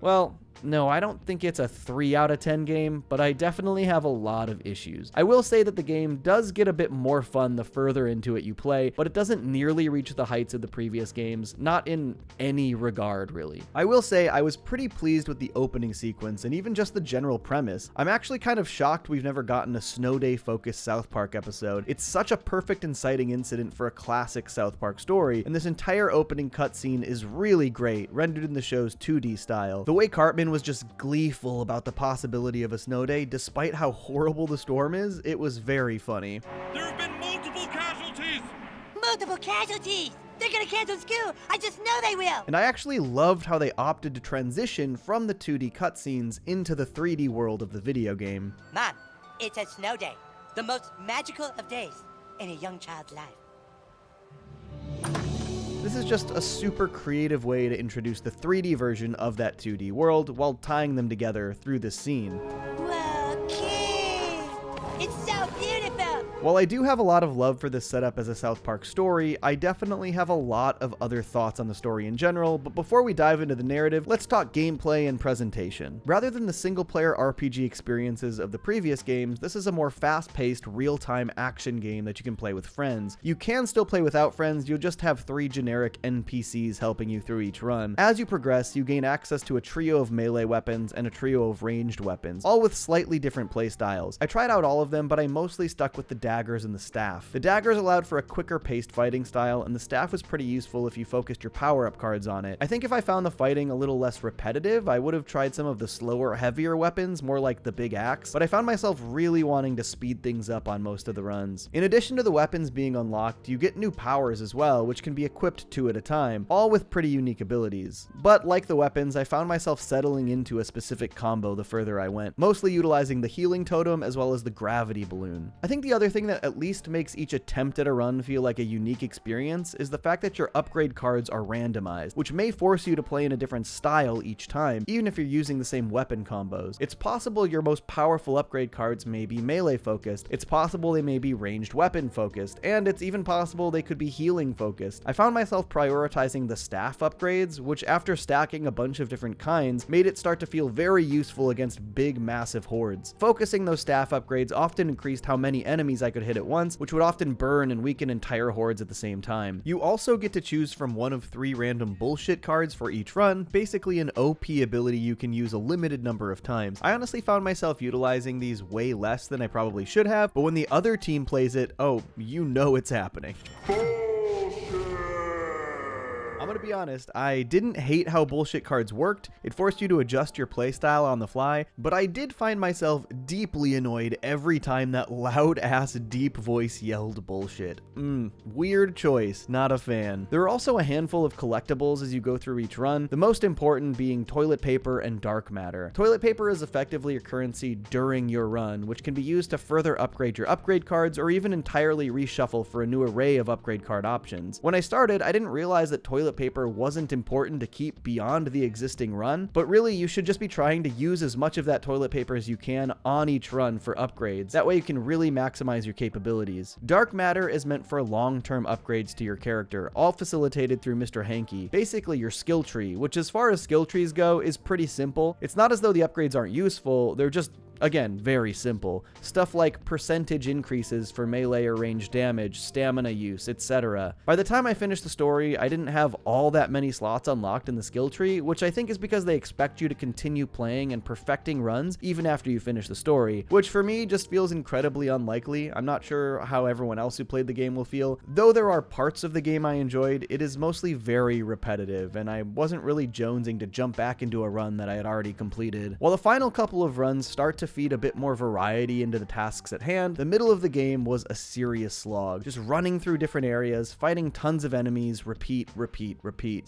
Well, no, I don't think it's a 3 out of 10 game, but I definitely have a lot of issues. I will say that the game does get a bit more fun the further into it you play, but it doesn't nearly reach the heights of the previous games, not in any regard, really. I will say I was pretty pleased with the opening sequence and even just the general premise. I'm actually kind of shocked we've never gotten a Snow Day-focused South Park episode. It's such a perfect inciting incident for a classic South Park story, and this entire opening cutscene is really great, rendered in the show's 2D style. The way Cartman was just gleeful about the possibility of a snow day, despite how horrible the storm is, it was very funny. There have been multiple casualties! Multiple casualties! They're gonna cancel school! I just know they will! And I actually loved how they opted to transition from the 2D cutscenes into the 3D world of the video game. Mom, it's a snow day. The most magical of days in a young child's life. The This is just a super creative way to introduce the 3D version of that 2D world while tying them together through this scene. Whoa, kid! It's so beautiful! While I do have a lot of love for this setup as a South Park story, I definitely have a lot of other thoughts on the story in general, but before we dive into the narrative, let's talk gameplay and presentation. Rather than the single-player RPG experiences of the previous games, this is a more fast-paced, real-time action game that you can play with friends. You can still play without friends, you'll just have 3 generic NPCs helping you through each run. As you progress, you gain access to a trio of melee weapons and a trio of ranged weapons, all with slightly different playstyles. I tried out all of them, but I mostly stuck with the daggers and the staff. The daggers allowed for a quicker paced fighting style, and the staff was pretty useful if you focused your power-up cards on it. I think if I found the fighting a little less repetitive, I would have tried some of the slower, heavier weapons, more like the big axe, but I found myself really wanting to speed things up on most of the runs. In addition to the weapons being unlocked, you get new powers as well, which can be equipped 2 at a time, all with pretty unique abilities. But like the weapons, I found myself settling into a specific combo the further I went, mostly utilizing the healing totem as well as the gravity balloon. I think the other thing that at least makes each attempt at a run feel like a unique experience is the fact that your upgrade cards are randomized, which may force you to play in a different style each time, even if you're using the same weapon combos. It's possible your most powerful upgrade cards may be melee focused, it's possible they may be ranged weapon focused, and it's even possible they could be healing focused. I found myself prioritizing the staff upgrades, which after stacking a bunch of different kinds, made it start to feel very useful against big massive hordes. Focusing those staff upgrades often increased how many enemies I could hit at once, which would often burn and weaken entire hordes at the same time. You also get to choose from one of 3 random bullshit cards for each run, basically an OP ability you can use a limited number of times. I honestly found myself utilizing these way less than I probably should have, but when the other team plays it, oh, you know it's happening. I'm gonna be honest, I didn't hate how bullshit cards worked. It forced you to adjust your playstyle on the fly, but I did find myself deeply annoyed every time that loud ass deep voice yelled bullshit. Weird choice, not a fan. There are also a handful of collectibles as you go through each run, the most important being toilet paper and dark matter. Toilet paper is effectively a currency during your run, which can be used to further upgrade your upgrade cards or even entirely reshuffle for a new array of upgrade card options. When I started, I didn't realize that toilet paper wasn't important to keep beyond the existing run, but really you should just be trying to use as much of that toilet paper as you can on each run for upgrades. That way you can really maximize your capabilities. Dark matter is meant for long-term upgrades to your character, all facilitated through Mr. Hanky. Basically your skill tree, which as far as skill trees go is pretty simple. It's not as though the upgrades aren't useful, they're just again, very simple. Stuff like percentage increases for melee or ranged damage, stamina use, etc. By the time I finished the story, I didn't have all that many slots unlocked in the skill tree, which I think is because they expect you to continue playing and perfecting runs even after you finish the story, which for me just feels incredibly unlikely. I'm not sure how everyone else who played the game will feel. Though there are parts of the game I enjoyed, it is mostly very repetitive, and I wasn't really jonesing to jump back into a run that I had already completed. While the final couple of runs start to feed a bit more variety into the tasks at hand, the middle of the game was a serious slog, just running through different areas, fighting tons of enemies, repeat.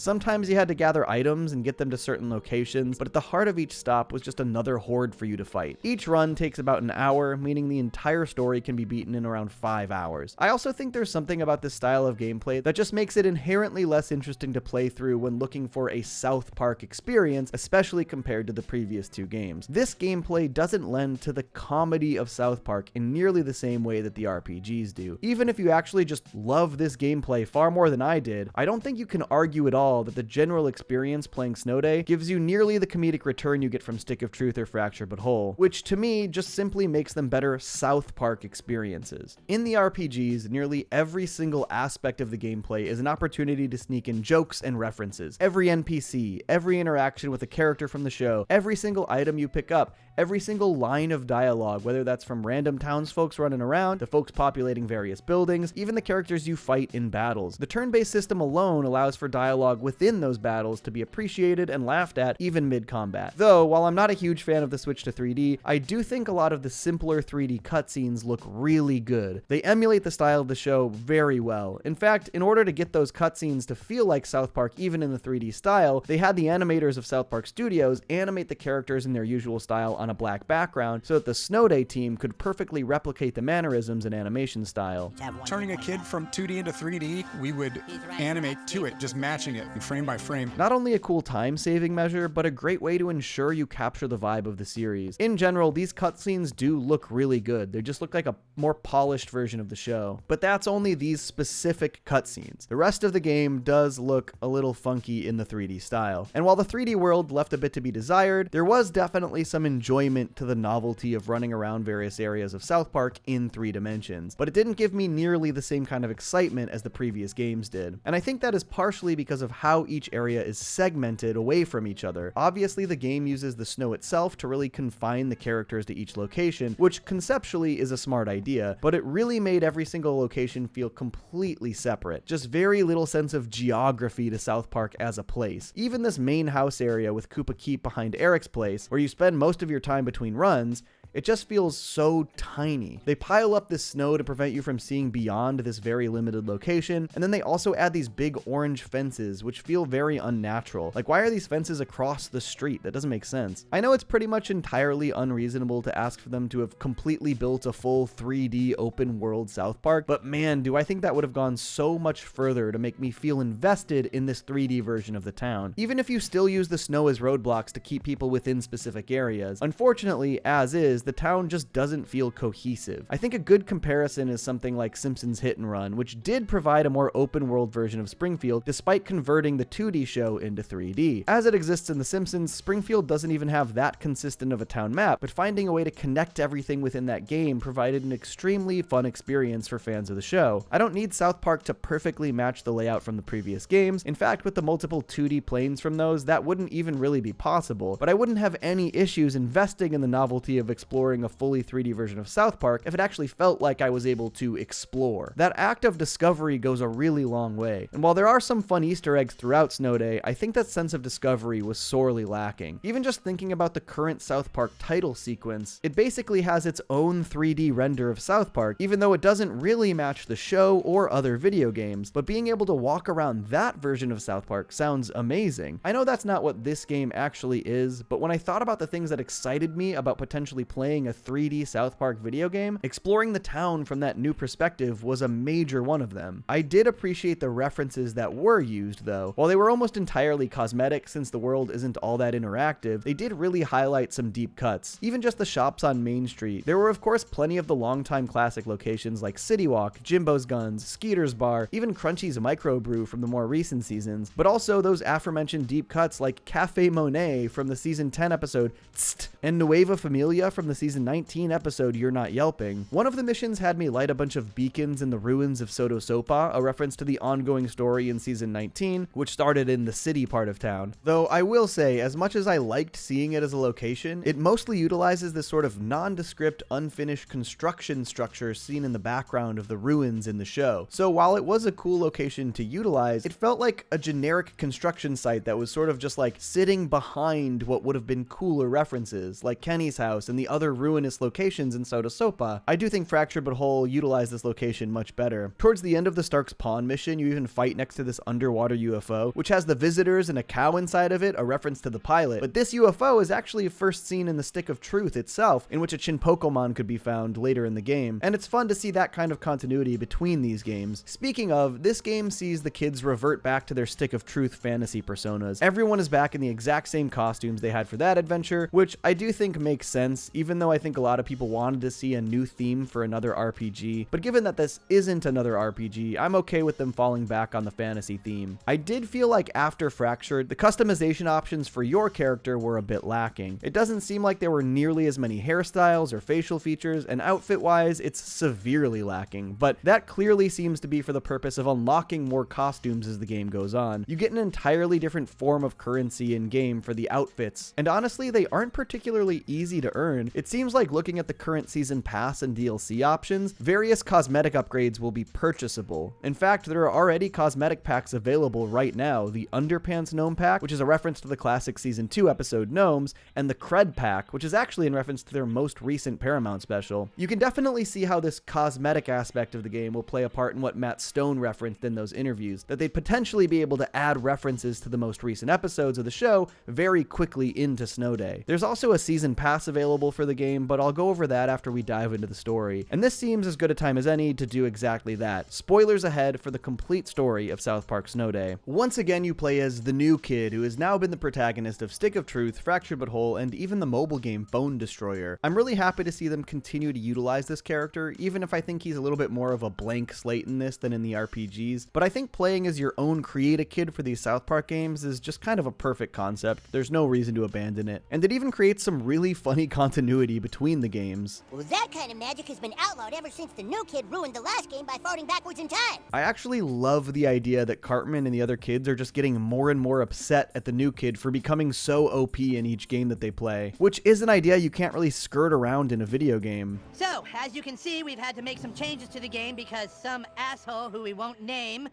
Sometimes you had to gather items and get them to certain locations, but at the heart of each stop was just another horde for you to fight. Each run takes about an hour, meaning the entire story can be beaten in around 5 hours. I also think there's something about this style of gameplay that just makes it inherently less interesting to play through when looking for a South Park experience, especially compared to the previous 2 games. This gameplay doesn't lend to the comedy of South Park in nearly the same way that the RPGs do. Even if you actually just love this gameplay far more than I did, I don't think you can argue at all that the general experience playing Snow Day gives you nearly the comedic return you get from Stick of Truth or Fracture But Whole, which to me just simply makes them better South Park experiences. In the RPGs, nearly every single aspect of the gameplay is an opportunity to sneak in jokes and references. Every NPC, every interaction with a character from the show, every single item you pick up, every single line of dialogue, whether that's from random townsfolk running around to folks populating various buildings, even the characters you fight in battles. The turn-based system alone allows for dialogue within those battles to be appreciated and laughed at even mid-combat. Though, while I'm not a huge fan of the switch to 3D, I do think a lot of the simpler 3D cutscenes look really good. They emulate the style of the show very well. In fact, in order to get those cutscenes to feel like South Park even in the 3D style, they had the animators of South Park Studios animate the characters in their usual style on a black background background so that the Snow Day team could perfectly replicate the mannerisms and animation style. Turning a kid from 2D into 3D, we would animate to it, just matching it frame by frame. Not only a cool time-saving measure, but a great way to ensure you capture the vibe of the series. In general, these cutscenes do look really good. They just look like a more polished version of the show. But that's only these specific cutscenes. The rest of the game does look a little funky in the 3D style. And while the 3D world left a bit to be desired, there was definitely some enjoyment to the novelty of running around various areas of South Park in 3 dimensions. But it didn't give me nearly the same kind of excitement as the previous games did. And I think that is partially because of how each area is segmented away from each other. Obviously, the game uses the snow itself to really confine the characters to each location, which conceptually is a smart idea, but it really made every single location feel completely separate. Just very little sense of geography to South Park as a place. Even this main house area with Koopa Keep behind Eric's place, where you spend most of your time between runs, it just feels so tiny. They pile up this snow to prevent you from seeing beyond this very limited location, and then they also add these big orange fences, which feel very unnatural. Like, why are these fences across the street? That doesn't make sense. I know it's pretty much entirely unreasonable to ask for them to have completely built a full 3D open world South Park, but man, do I think that would have gone so much further to make me feel invested in this 3D version of the town. Even if you still use the snow as roadblocks to keep people within specific areas, unfortunately, as is, the town just doesn't feel cohesive. I think a good comparison is something like Simpsons Hit and Run, which did provide a more open world version of Springfield despite converting the 2D show into 3D. As it exists in The Simpsons, Springfield doesn't even have that consistent of a town map, but finding a way to connect everything within that game provided an extremely fun experience for fans of the show. I don't need South Park to perfectly match the layout from the previous games. In fact, with the multiple 2D planes from those, that wouldn't even really be possible, but I wouldn't have any issues investing in the novelty of exploring a fully 3D version of South Park if it actually felt like I was able to explore. That act of discovery goes a really long way, and while there are some fun Easter eggs throughout Snow Day, I think that sense of discovery was sorely lacking. Even just thinking about the current South Park title sequence, it basically has its own 3D render of South Park, even though it doesn't really match the show or other video games, but being able to walk around that version of South Park sounds amazing. I know that's not what this game actually is, but when I thought about the things that excited me about potentially playing a 3D South Park video game, exploring the town from that new perspective was a major one of them. I did appreciate the references that were used though. While they were almost entirely cosmetic since the world isn't all that interactive, they did really highlight some deep cuts. Even just the shops on Main Street. There were of course plenty of the longtime classic locations like City Walk, Jimbo's Guns, Skeeter's Bar, even Crunchy's Microbrew from the more recent seasons, but also those aforementioned deep cuts like Cafe Monet from the season 10 episode Tst, and Nueva Familia from the season 19 episode You're Not Yelping. One of the missions had me light a bunch of beacons in the ruins of Soto Sopa, a reference to the ongoing story in season 19, which started in the city part of town. Though I will say, as much as I liked seeing it as a location, it mostly utilizes this sort of nondescript, unfinished construction structure seen in the background of the ruins in the show. So while it was a cool location to utilize, it felt like a generic construction site that was sort of just like sitting behind what would have been cooler references, like Kenny's house and the other ruinous locations in Soto Sopa. I do think Fractured But Whole utilized this location much better. Towards the end of the Stark's Pond mission, you even fight next to this underwater UFO, which has the visitors and a cow inside of it, a reference to the pilot. But this UFO is actually first seen in the Stick of Truth itself, in which a Chinpokomon could be found later in the game. And it's fun to see that kind of continuity between these games. Speaking of, this game sees the kids revert back to their Stick of Truth fantasy personas. Everyone is back in the exact same costumes they had for that adventure, which I do think makes sense, even though I think a lot of people wanted to see a new theme for another RPG. But given that this isn't another RPG, I'm okay with them falling back on the fantasy theme. I did feel like after Fractured, the customization options for your character were a bit lacking. It doesn't seem like there were nearly as many hairstyles or facial features, and outfit-wise, it's severely lacking. But that clearly seems to be for the purpose of unlocking more costumes as the game goes on. You get an entirely different form of currency in-game for the outfits, and honestly, they aren't particularly easy to earn. It seems like looking at the current season pass and DLC options, various cosmetic upgrades will be purchasable. In fact, there are already cosmetic packs available right now. The Underpants Gnome Pack, which is a reference to the classic season 2 episode Gnomes, and the Cred Pack, which is actually in reference to their most recent Paramount special. You can definitely see how this cosmetic aspect of the game will play a part in what Matt Stone referenced in those interviews, that they'd potentially be able to add references to the most recent episodes of the show very quickly into Snow Day. There's also a season pass available for for the game, but I'll go over that after we dive into the story. And this seems as good a time as any to do exactly that. Spoilers ahead for the complete story of South Park Snow Day. Once again, you play as the new kid who has now been the protagonist of Stick of Truth, Fractured But Whole, and even the mobile game Phone Destroyer. I'm really happy to see them continue to utilize this character, even if I think he's a little bit more of a blank slate in this than in the RPGs. But I think playing as your own create-a kid for these South Park games is just kind of a perfect concept. There's no reason to abandon it. And it even creates some really funny continuity between the games. Well, that kind of magic has been outlawed ever since the new kid ruined the last game by farting backwards in time. I actually love the idea that Cartman and the other kids are just getting more and more upset at the new kid for becoming so OP in each game that they play, which is an idea you can't really skirt around in a video game. So, as you can see, we've had to make some changes to the game because some asshole who we won't name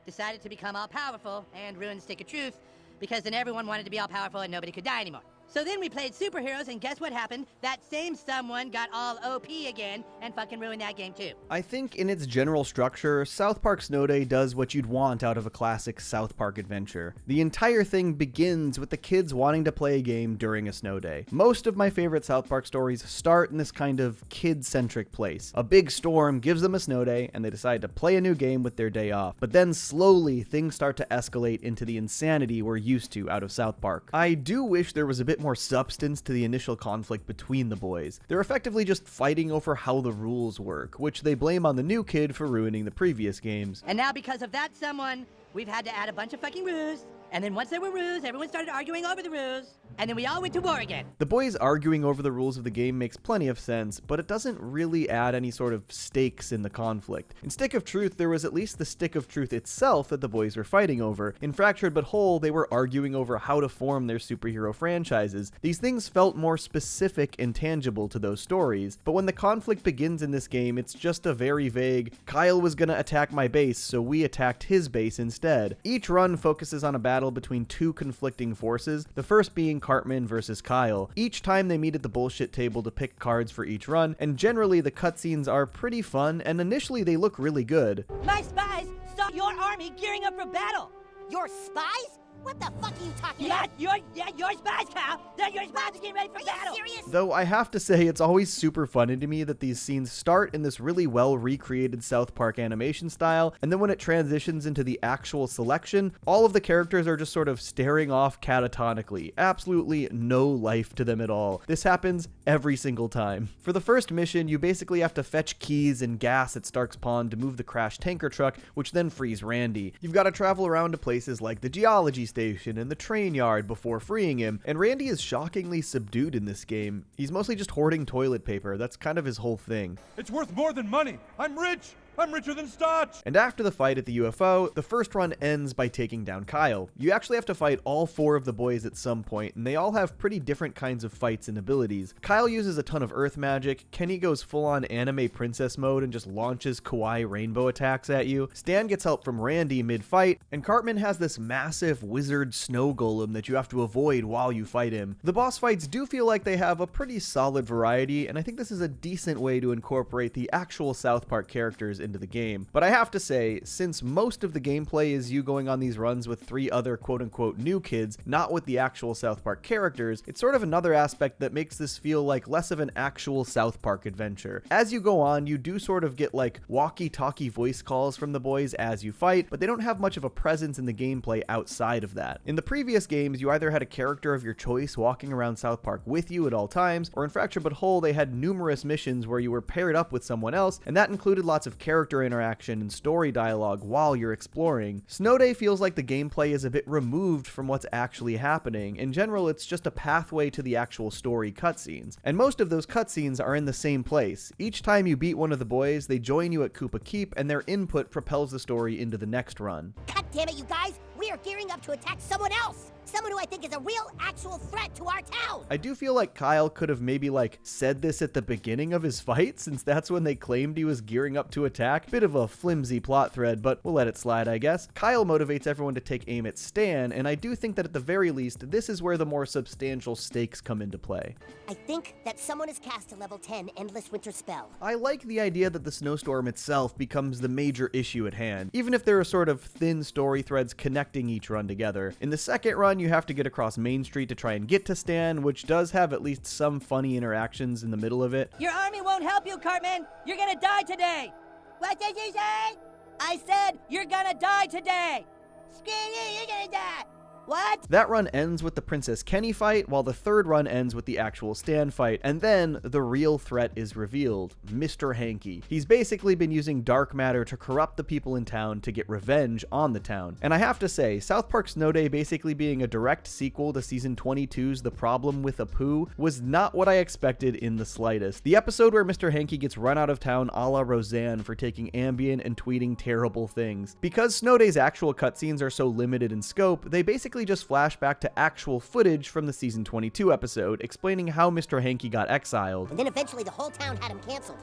decided to become all-powerful and ruin Stick of Truth, because then everyone wanted to be all-powerful and nobody could die anymore. So then we played superheroes, and guess what happened? That same someone got all OP again and fucking ruined that game too. I think in its general structure, South Park Snow Day does what you'd want out of a classic South Park adventure. The entire thing begins with the kids wanting to play a game during a snow day. Most of my favorite South Park stories start in this kind of kid-centric place. A big storm gives them a snow day, and they decide to play a new game with their day off. But then slowly, things start to escalate into the insanity we're used to out of South Park. I do wish there was a bit more substance to the initial conflict between the boys. They're effectively just fighting over how the rules work, which they blame on the new kid for ruining the previous games. And now because of that someone, we've had to add a bunch of fucking rules. And then once there were rules, everyone started arguing over the rules. And then we all went to war again. The boys arguing over the rules of the game makes plenty of sense, but it doesn't really add any sort of stakes in the conflict. In Stick of Truth, there was at least the Stick of Truth itself that the boys were fighting over. In Fractured But Whole, they were arguing over how to form their superhero franchises. These things felt more specific and tangible to those stories, but when the conflict begins in this game, it's just a very vague, Kyle was gonna attack my base, so we attacked his base instead. Each run focuses on a battle between two conflicting forces, the first being Cartman versus Kyle. Each time they meet at the bullshit table to pick cards for each run, and generally the cutscenes are pretty fun, and initially they look really good. My spies saw your army gearing up for battle. Your spies? What the fuck are you talking about? Your spies, Kyle. They're your spies are getting ready for battle. Serious? Though I have to say, it's always super funny to me that these scenes start in this really well recreated South Park animation style, and then when it transitions into the actual selection, all of the characters are just sort of staring off catatonically. Absolutely no life to them at all. This happens every single time. For the first mission, you basically have to fetch keys and gas at Stark's Pond to move the crashed tanker truck, which then frees Randy. You've got to travel around to places like the geology station and the train yard before freeing him, and Randy is shockingly subdued in this game. He's mostly just hoarding toilet paper. That's kind of his whole thing. It's worth more than money. I'm rich. I'm richer than Stotch! And after the fight at the UFO, the first run ends by taking down Kyle. You actually have to fight all 4 of the boys at some point, and they all have pretty different kinds of fights and abilities. Kyle uses a ton of earth magic, Kenny goes full-on anime princess mode and just launches kawaii rainbow attacks at you, Stan gets help from Randy mid-fight, and Cartman has this massive wizard snow golem that you have to avoid while you fight him. The boss fights do feel like they have a pretty solid variety, and I think this is a decent way to incorporate the actual South Park characters into the game. But I have to say, since most of the gameplay is you going on these runs with 3 other quote-unquote new kids, not with the actual South Park characters, it's sort of another aspect that makes this feel like less of an actual South Park adventure. As you go on, you do sort of get like walkie-talkie voice calls from the boys as you fight, but they don't have much of a presence in the gameplay outside of that. In the previous games, you either had a character of your choice walking around South Park with you at all times, or in Fractured But Whole, they had numerous missions where you were paired up with someone else, and that included lots of character interaction and story dialogue while you're exploring. Snow Day feels like the gameplay is a bit removed from what's actually happening. In general, it's just a pathway to the actual story cutscenes. And most of those cutscenes are in the same place. Each time you beat one of the boys, they join you at Koopa Keep, and their input propels the story into the next run. God damn it, you guys! We are gearing up to attack someone else! Someone who I think is a real, actual threat to our town! I do feel like Kyle could have maybe said this at the beginning of his fight, since that's when they claimed he was gearing up to attack. Bit of a flimsy plot thread, but we'll let it slide, I guess. Kyle motivates everyone to take aim at Stan, and I do think that at the very least, this is where the more substantial stakes come into play. I think that someone has cast a level 10 Endless Winter spell. I like the idea that the snowstorm itself becomes the major issue at hand, even if there are sort of thin story threads connecting each run together. In the second run, one, you have to get across Main Street to try and get to Stan, which does have at least some funny interactions in the middle of it. Your army won't help you, Cartman. You're gonna die today. What did you say? I said you're gonna die today. Screw you, you're gonna die. What? That run ends with the Princess Kenny fight, while the third run ends with the actual Stan fight, and then the real threat is revealed, Mr. Hanky. He's basically been using dark matter to corrupt the people in town to get revenge on the town. And I have to say, South Park Snow Day basically being a direct sequel to Season 22's The Problem with Apu was not what I expected in the slightest. The episode where Mr. Hanky gets run out of town a la Roseanne for taking Ambien and tweeting terrible things. Because Snow Day's actual cutscenes are so limited in scope, they basically just flash back to actual footage from the Season 22 episode, explaining how Mr. Hanky got exiled. And then eventually the whole town had him canceled.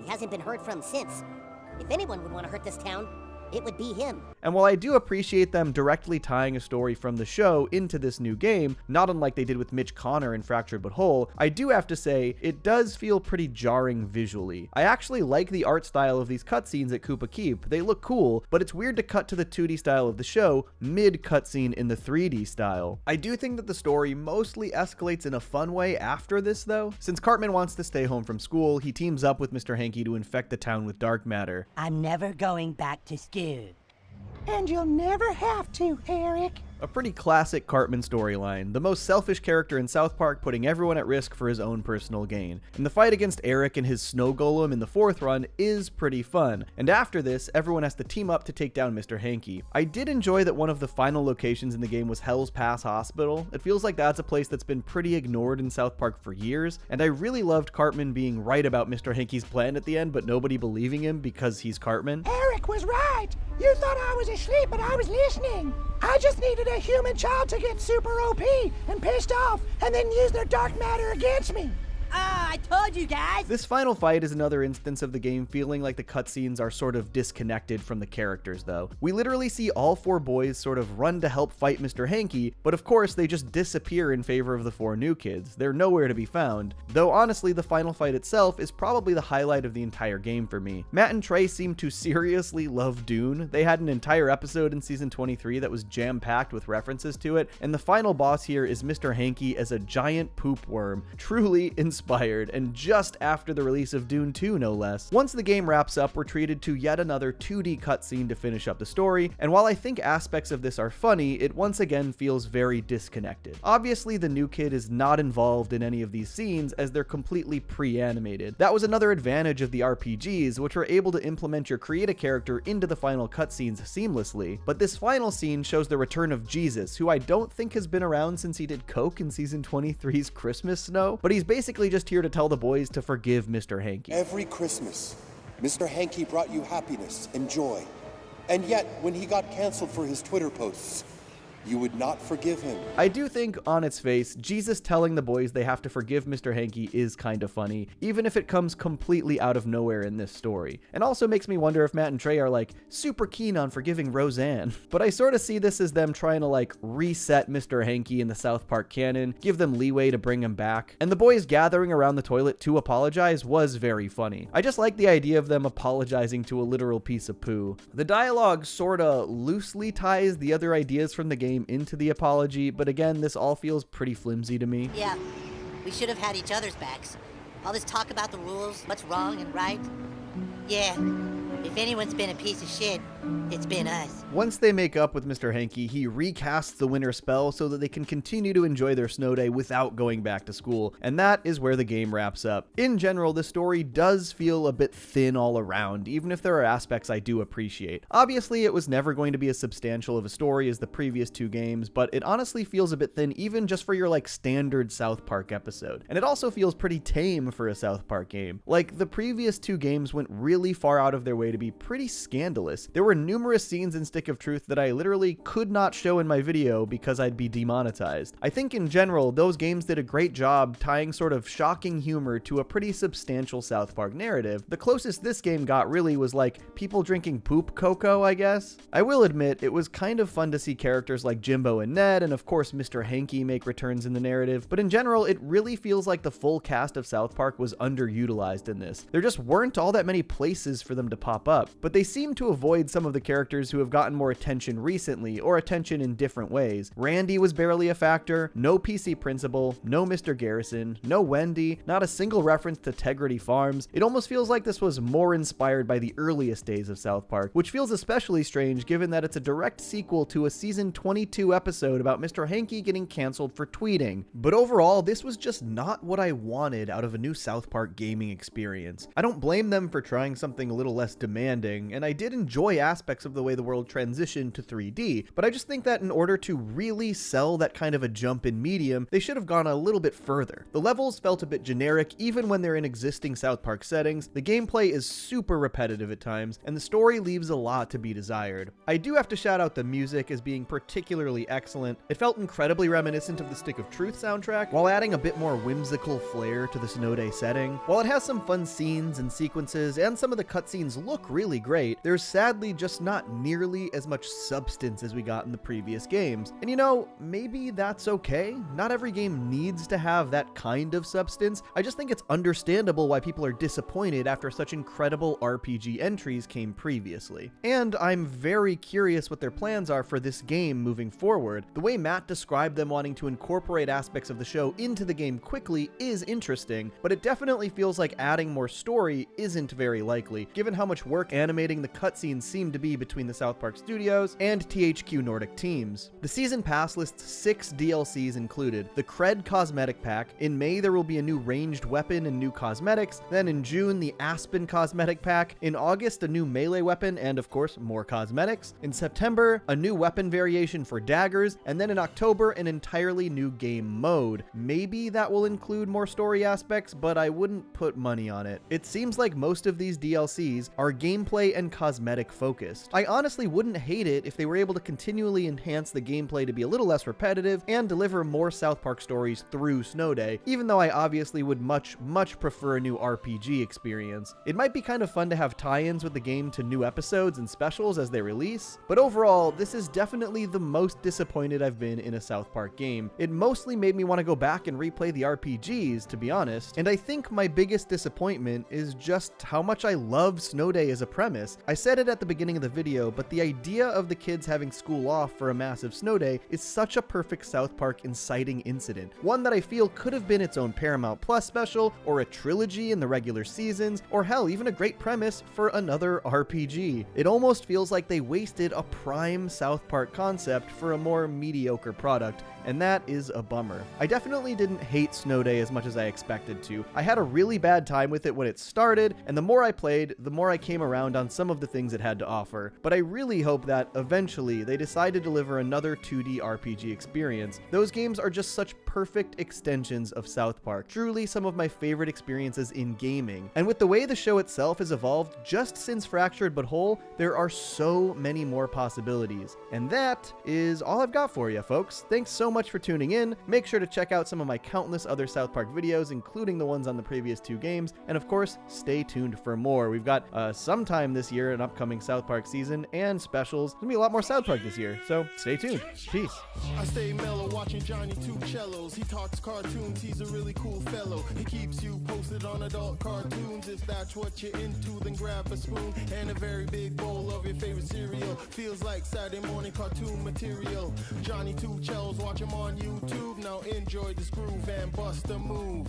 He hasn't been heard from since. If anyone would want to hurt this town, it would be him. And while I do appreciate them directly tying a story from the show into this new game, not unlike they did with Mitch Connor in Fractured But Whole, I do have to say, it does feel pretty jarring visually. I actually like the art style of these cutscenes at Koopa Keep. They look cool, but it's weird to cut to the 2D style of the show mid-cutscene in the 3D style. I do think that the story mostly escalates in a fun way after this, though. Since Cartman wants to stay home from school, he teams up with Mr. Hanky to infect the town with dark matter. I'm never going back to school. And you'll never have to, Eric. A pretty classic Cartman storyline, the most selfish character in South Park putting everyone at risk for his own personal gain. And the fight against Eric and his snow golem in the fourth run is pretty fun, and after this, everyone has to team up to take down Mr. Hanky. I did enjoy that one of the final locations in the game was Hell's Pass Hospital. It feels like that's a place that's been pretty ignored in South Park for years, and I really loved Cartman being right about Mr. Hanky's plan at the end, but nobody believing him because he's Cartman. Eric was right. You thought I was asleep, but I was listening. I just needed a human child to get super OP and pissed off and then use their dark matter against me. Ah, I told you guys! This final fight is another instance of the game feeling like the cutscenes are sort of disconnected from the characters, though. We literally see all four boys sort of run to help fight Mr. Hanky, but of course they just disappear in favor of the four new kids. They're nowhere to be found. Though honestly, the final fight itself is probably the highlight of the entire game for me. Matt and Trey seem to seriously love Dune. They had an entire episode in Season 23 that was jam-packed with references to it, and the final boss here is Mr. Hanky as a giant poop worm, truly inspired, and just after the release of Dune 2 no less. Once the game wraps up, we're treated to yet another 2D cutscene to finish up the story, and while I think aspects of this are funny, it once again feels very disconnected. Obviously, the new kid is not involved in any of these scenes as they're completely pre-animated. That was another advantage of the RPGs, which were able to implement your create a character into the final cutscenes seamlessly. But this final scene shows the return of Jesus, who I don't think has been around since he did coke in Season 23's Christmas Snow, but he's basically just here to tell the boys to forgive Mr. Hanky. Every Christmas, Mr. Hanky brought you happiness and joy. And yet, when he got canceled for his Twitter posts, you would not forgive him. I do think, on its face, Jesus telling the boys they have to forgive Mr. Hanky is kind of funny, even if it comes completely out of nowhere in this story. And also makes me wonder if Matt and Trey are like super keen on forgiving Roseanne. But I sort of see this as them trying to like reset Mr. Hanky in the South Park canon, give them leeway to bring him back. And the boys gathering around the toilet to apologize was very funny. I just like the idea of them apologizing to a literal piece of poo. The dialogue sorta loosely ties the other ideas from the game into the apology, but again, this all feels pretty flimsy to me. Yeah, we should have had each other's backs. All this talk about the rules, what's wrong and right. Yeah, if anyone's been a piece of shit, it's been us. Once they make up with Mr. Hanky, he recasts the winter spell so that they can continue to enjoy their snow day without going back to school, and that is where the game wraps up. In general, the story does feel a bit thin all around, even if there are aspects I do appreciate. Obviously, it was never going to be as substantial of a story as the previous two games, but it honestly feels a bit thin even just for your like standard South Park episode. And it also feels pretty tame for a South Park game. Like, the previous two games went really far out of their way to be pretty scandalous. There were numerous scenes in Stick of Truth that I literally could not show in my video because I'd be demonetized. I think in general, those games did a great job tying sort of shocking humor to a pretty substantial South Park narrative. The closest this game got really was like people drinking poop cocoa, I guess. I will admit, it was kind of fun to see characters like Jimbo and Ned, and of course Mr. Hanky make returns in the narrative, but in general, it really feels like the full cast of South Park was underutilized in this. There just weren't all that many places for them to pop up, but they seem to avoid some some of the characters who have gotten more attention recently, or attention in different ways. Randy was barely a factor, no PC Principal, no Mr. Garrison, no Wendy, not a single reference to Tegrity Farms. It almost feels like this was more inspired by the earliest days of South Park, which feels especially strange given that it's a direct sequel to a season 22 episode about Mr. Hanky getting canceled for tweeting. But overall, this was just not what I wanted out of a new South Park gaming experience. I don't blame them for trying something a little less demanding, and I did enjoy aspects of the way the world transitioned to 3D, but I just think that in order to really sell that kind of a jump in medium, they should have gone a little bit further. The levels felt a bit generic even when they're in existing South Park settings, the gameplay is super repetitive at times, and the story leaves a lot to be desired. I do have to shout out the music as being particularly excellent. It felt incredibly reminiscent of the Stick of Truth soundtrack, while adding a bit more whimsical flair to the Snow Day setting. While it has some fun scenes and sequences, and some of the cutscenes look really great, there's sadly just not nearly as much substance as we got in the previous games. And you know, maybe that's okay. Not every game needs to have that kind of substance. I just think it's understandable why people are disappointed after such incredible RPG entries came previously. And I'm very curious what their plans are for this game moving forward. The way Matt described them wanting to incorporate aspects of the show into the game quickly is interesting, but it definitely feels like adding more story isn't very likely, given how much work animating the cutscenes seem to be between the South Park Studios and THQ Nordic teams. The season pass lists 6 DLCs included. The Cred Cosmetic Pack. In May, there will be a new ranged weapon and new cosmetics. Then in June, the Aspen Cosmetic Pack. In August, a new melee weapon and, of course, more cosmetics. In September, a new weapon variation for daggers. And then in October, an entirely new game mode. Maybe that will include more story aspects, but I wouldn't put money on it. It seems like most of these DLCs are gameplay and cosmetic focused. I honestly wouldn't hate it if they were able to continually enhance the gameplay to be a little less repetitive and deliver more South Park stories through Snow Day, even though I obviously would much prefer a new RPG experience. It might be kind of fun to have tie-ins with the game to new episodes and specials as they release, but overall, this is definitely the most disappointed I've been in a South Park game. It mostly made me want to go back and replay the RPGs, to be honest, and I think my biggest disappointment is just how much I love Snow Day as a premise. I said it at the beginning of the video, but the idea of the kids having school off for a massive snow day is such a perfect South Park inciting incident. One that I feel could have been its own Paramount Plus special, or a trilogy in the regular seasons, or hell, even a great premise for another RPG. It almost feels like they wasted a prime South Park concept for a more mediocre product, and that is a bummer. I definitely didn't hate Snow Day as much as I expected to. I had a really bad time with it when it started, and the more I played, the more I came around on some of the things it had to offer. But I really hope that eventually they decide to deliver another 2D RPG experience. Those games are just such perfect extensions of South Park, truly some of my favorite experiences in gaming. And with the way the show itself has evolved just since Fractured But Whole, there are so many more possibilities. And that is all I've got for you, folks. Thanks so much for tuning in. Make sure to check out some of my countless other South Park videos, including the ones on the previous 2 games, and of course, stay tuned for more. We've got sometime this year an upcoming South Park season and specials. There's gonna be a lot more South Park this year, so stay tuned. Peace. I stay mellow watching Johnny Two Cellos. He talks cartoons, he's a really cool fellow. He keeps you posted on adult cartoons. If that's what you're into, then grab a spoon and a very big bowl of your favorite cereal. Feels like Saturday morning cartoon material. Johnny Two Cellos, watch him on YouTube. Now enjoy this groove and bust a move.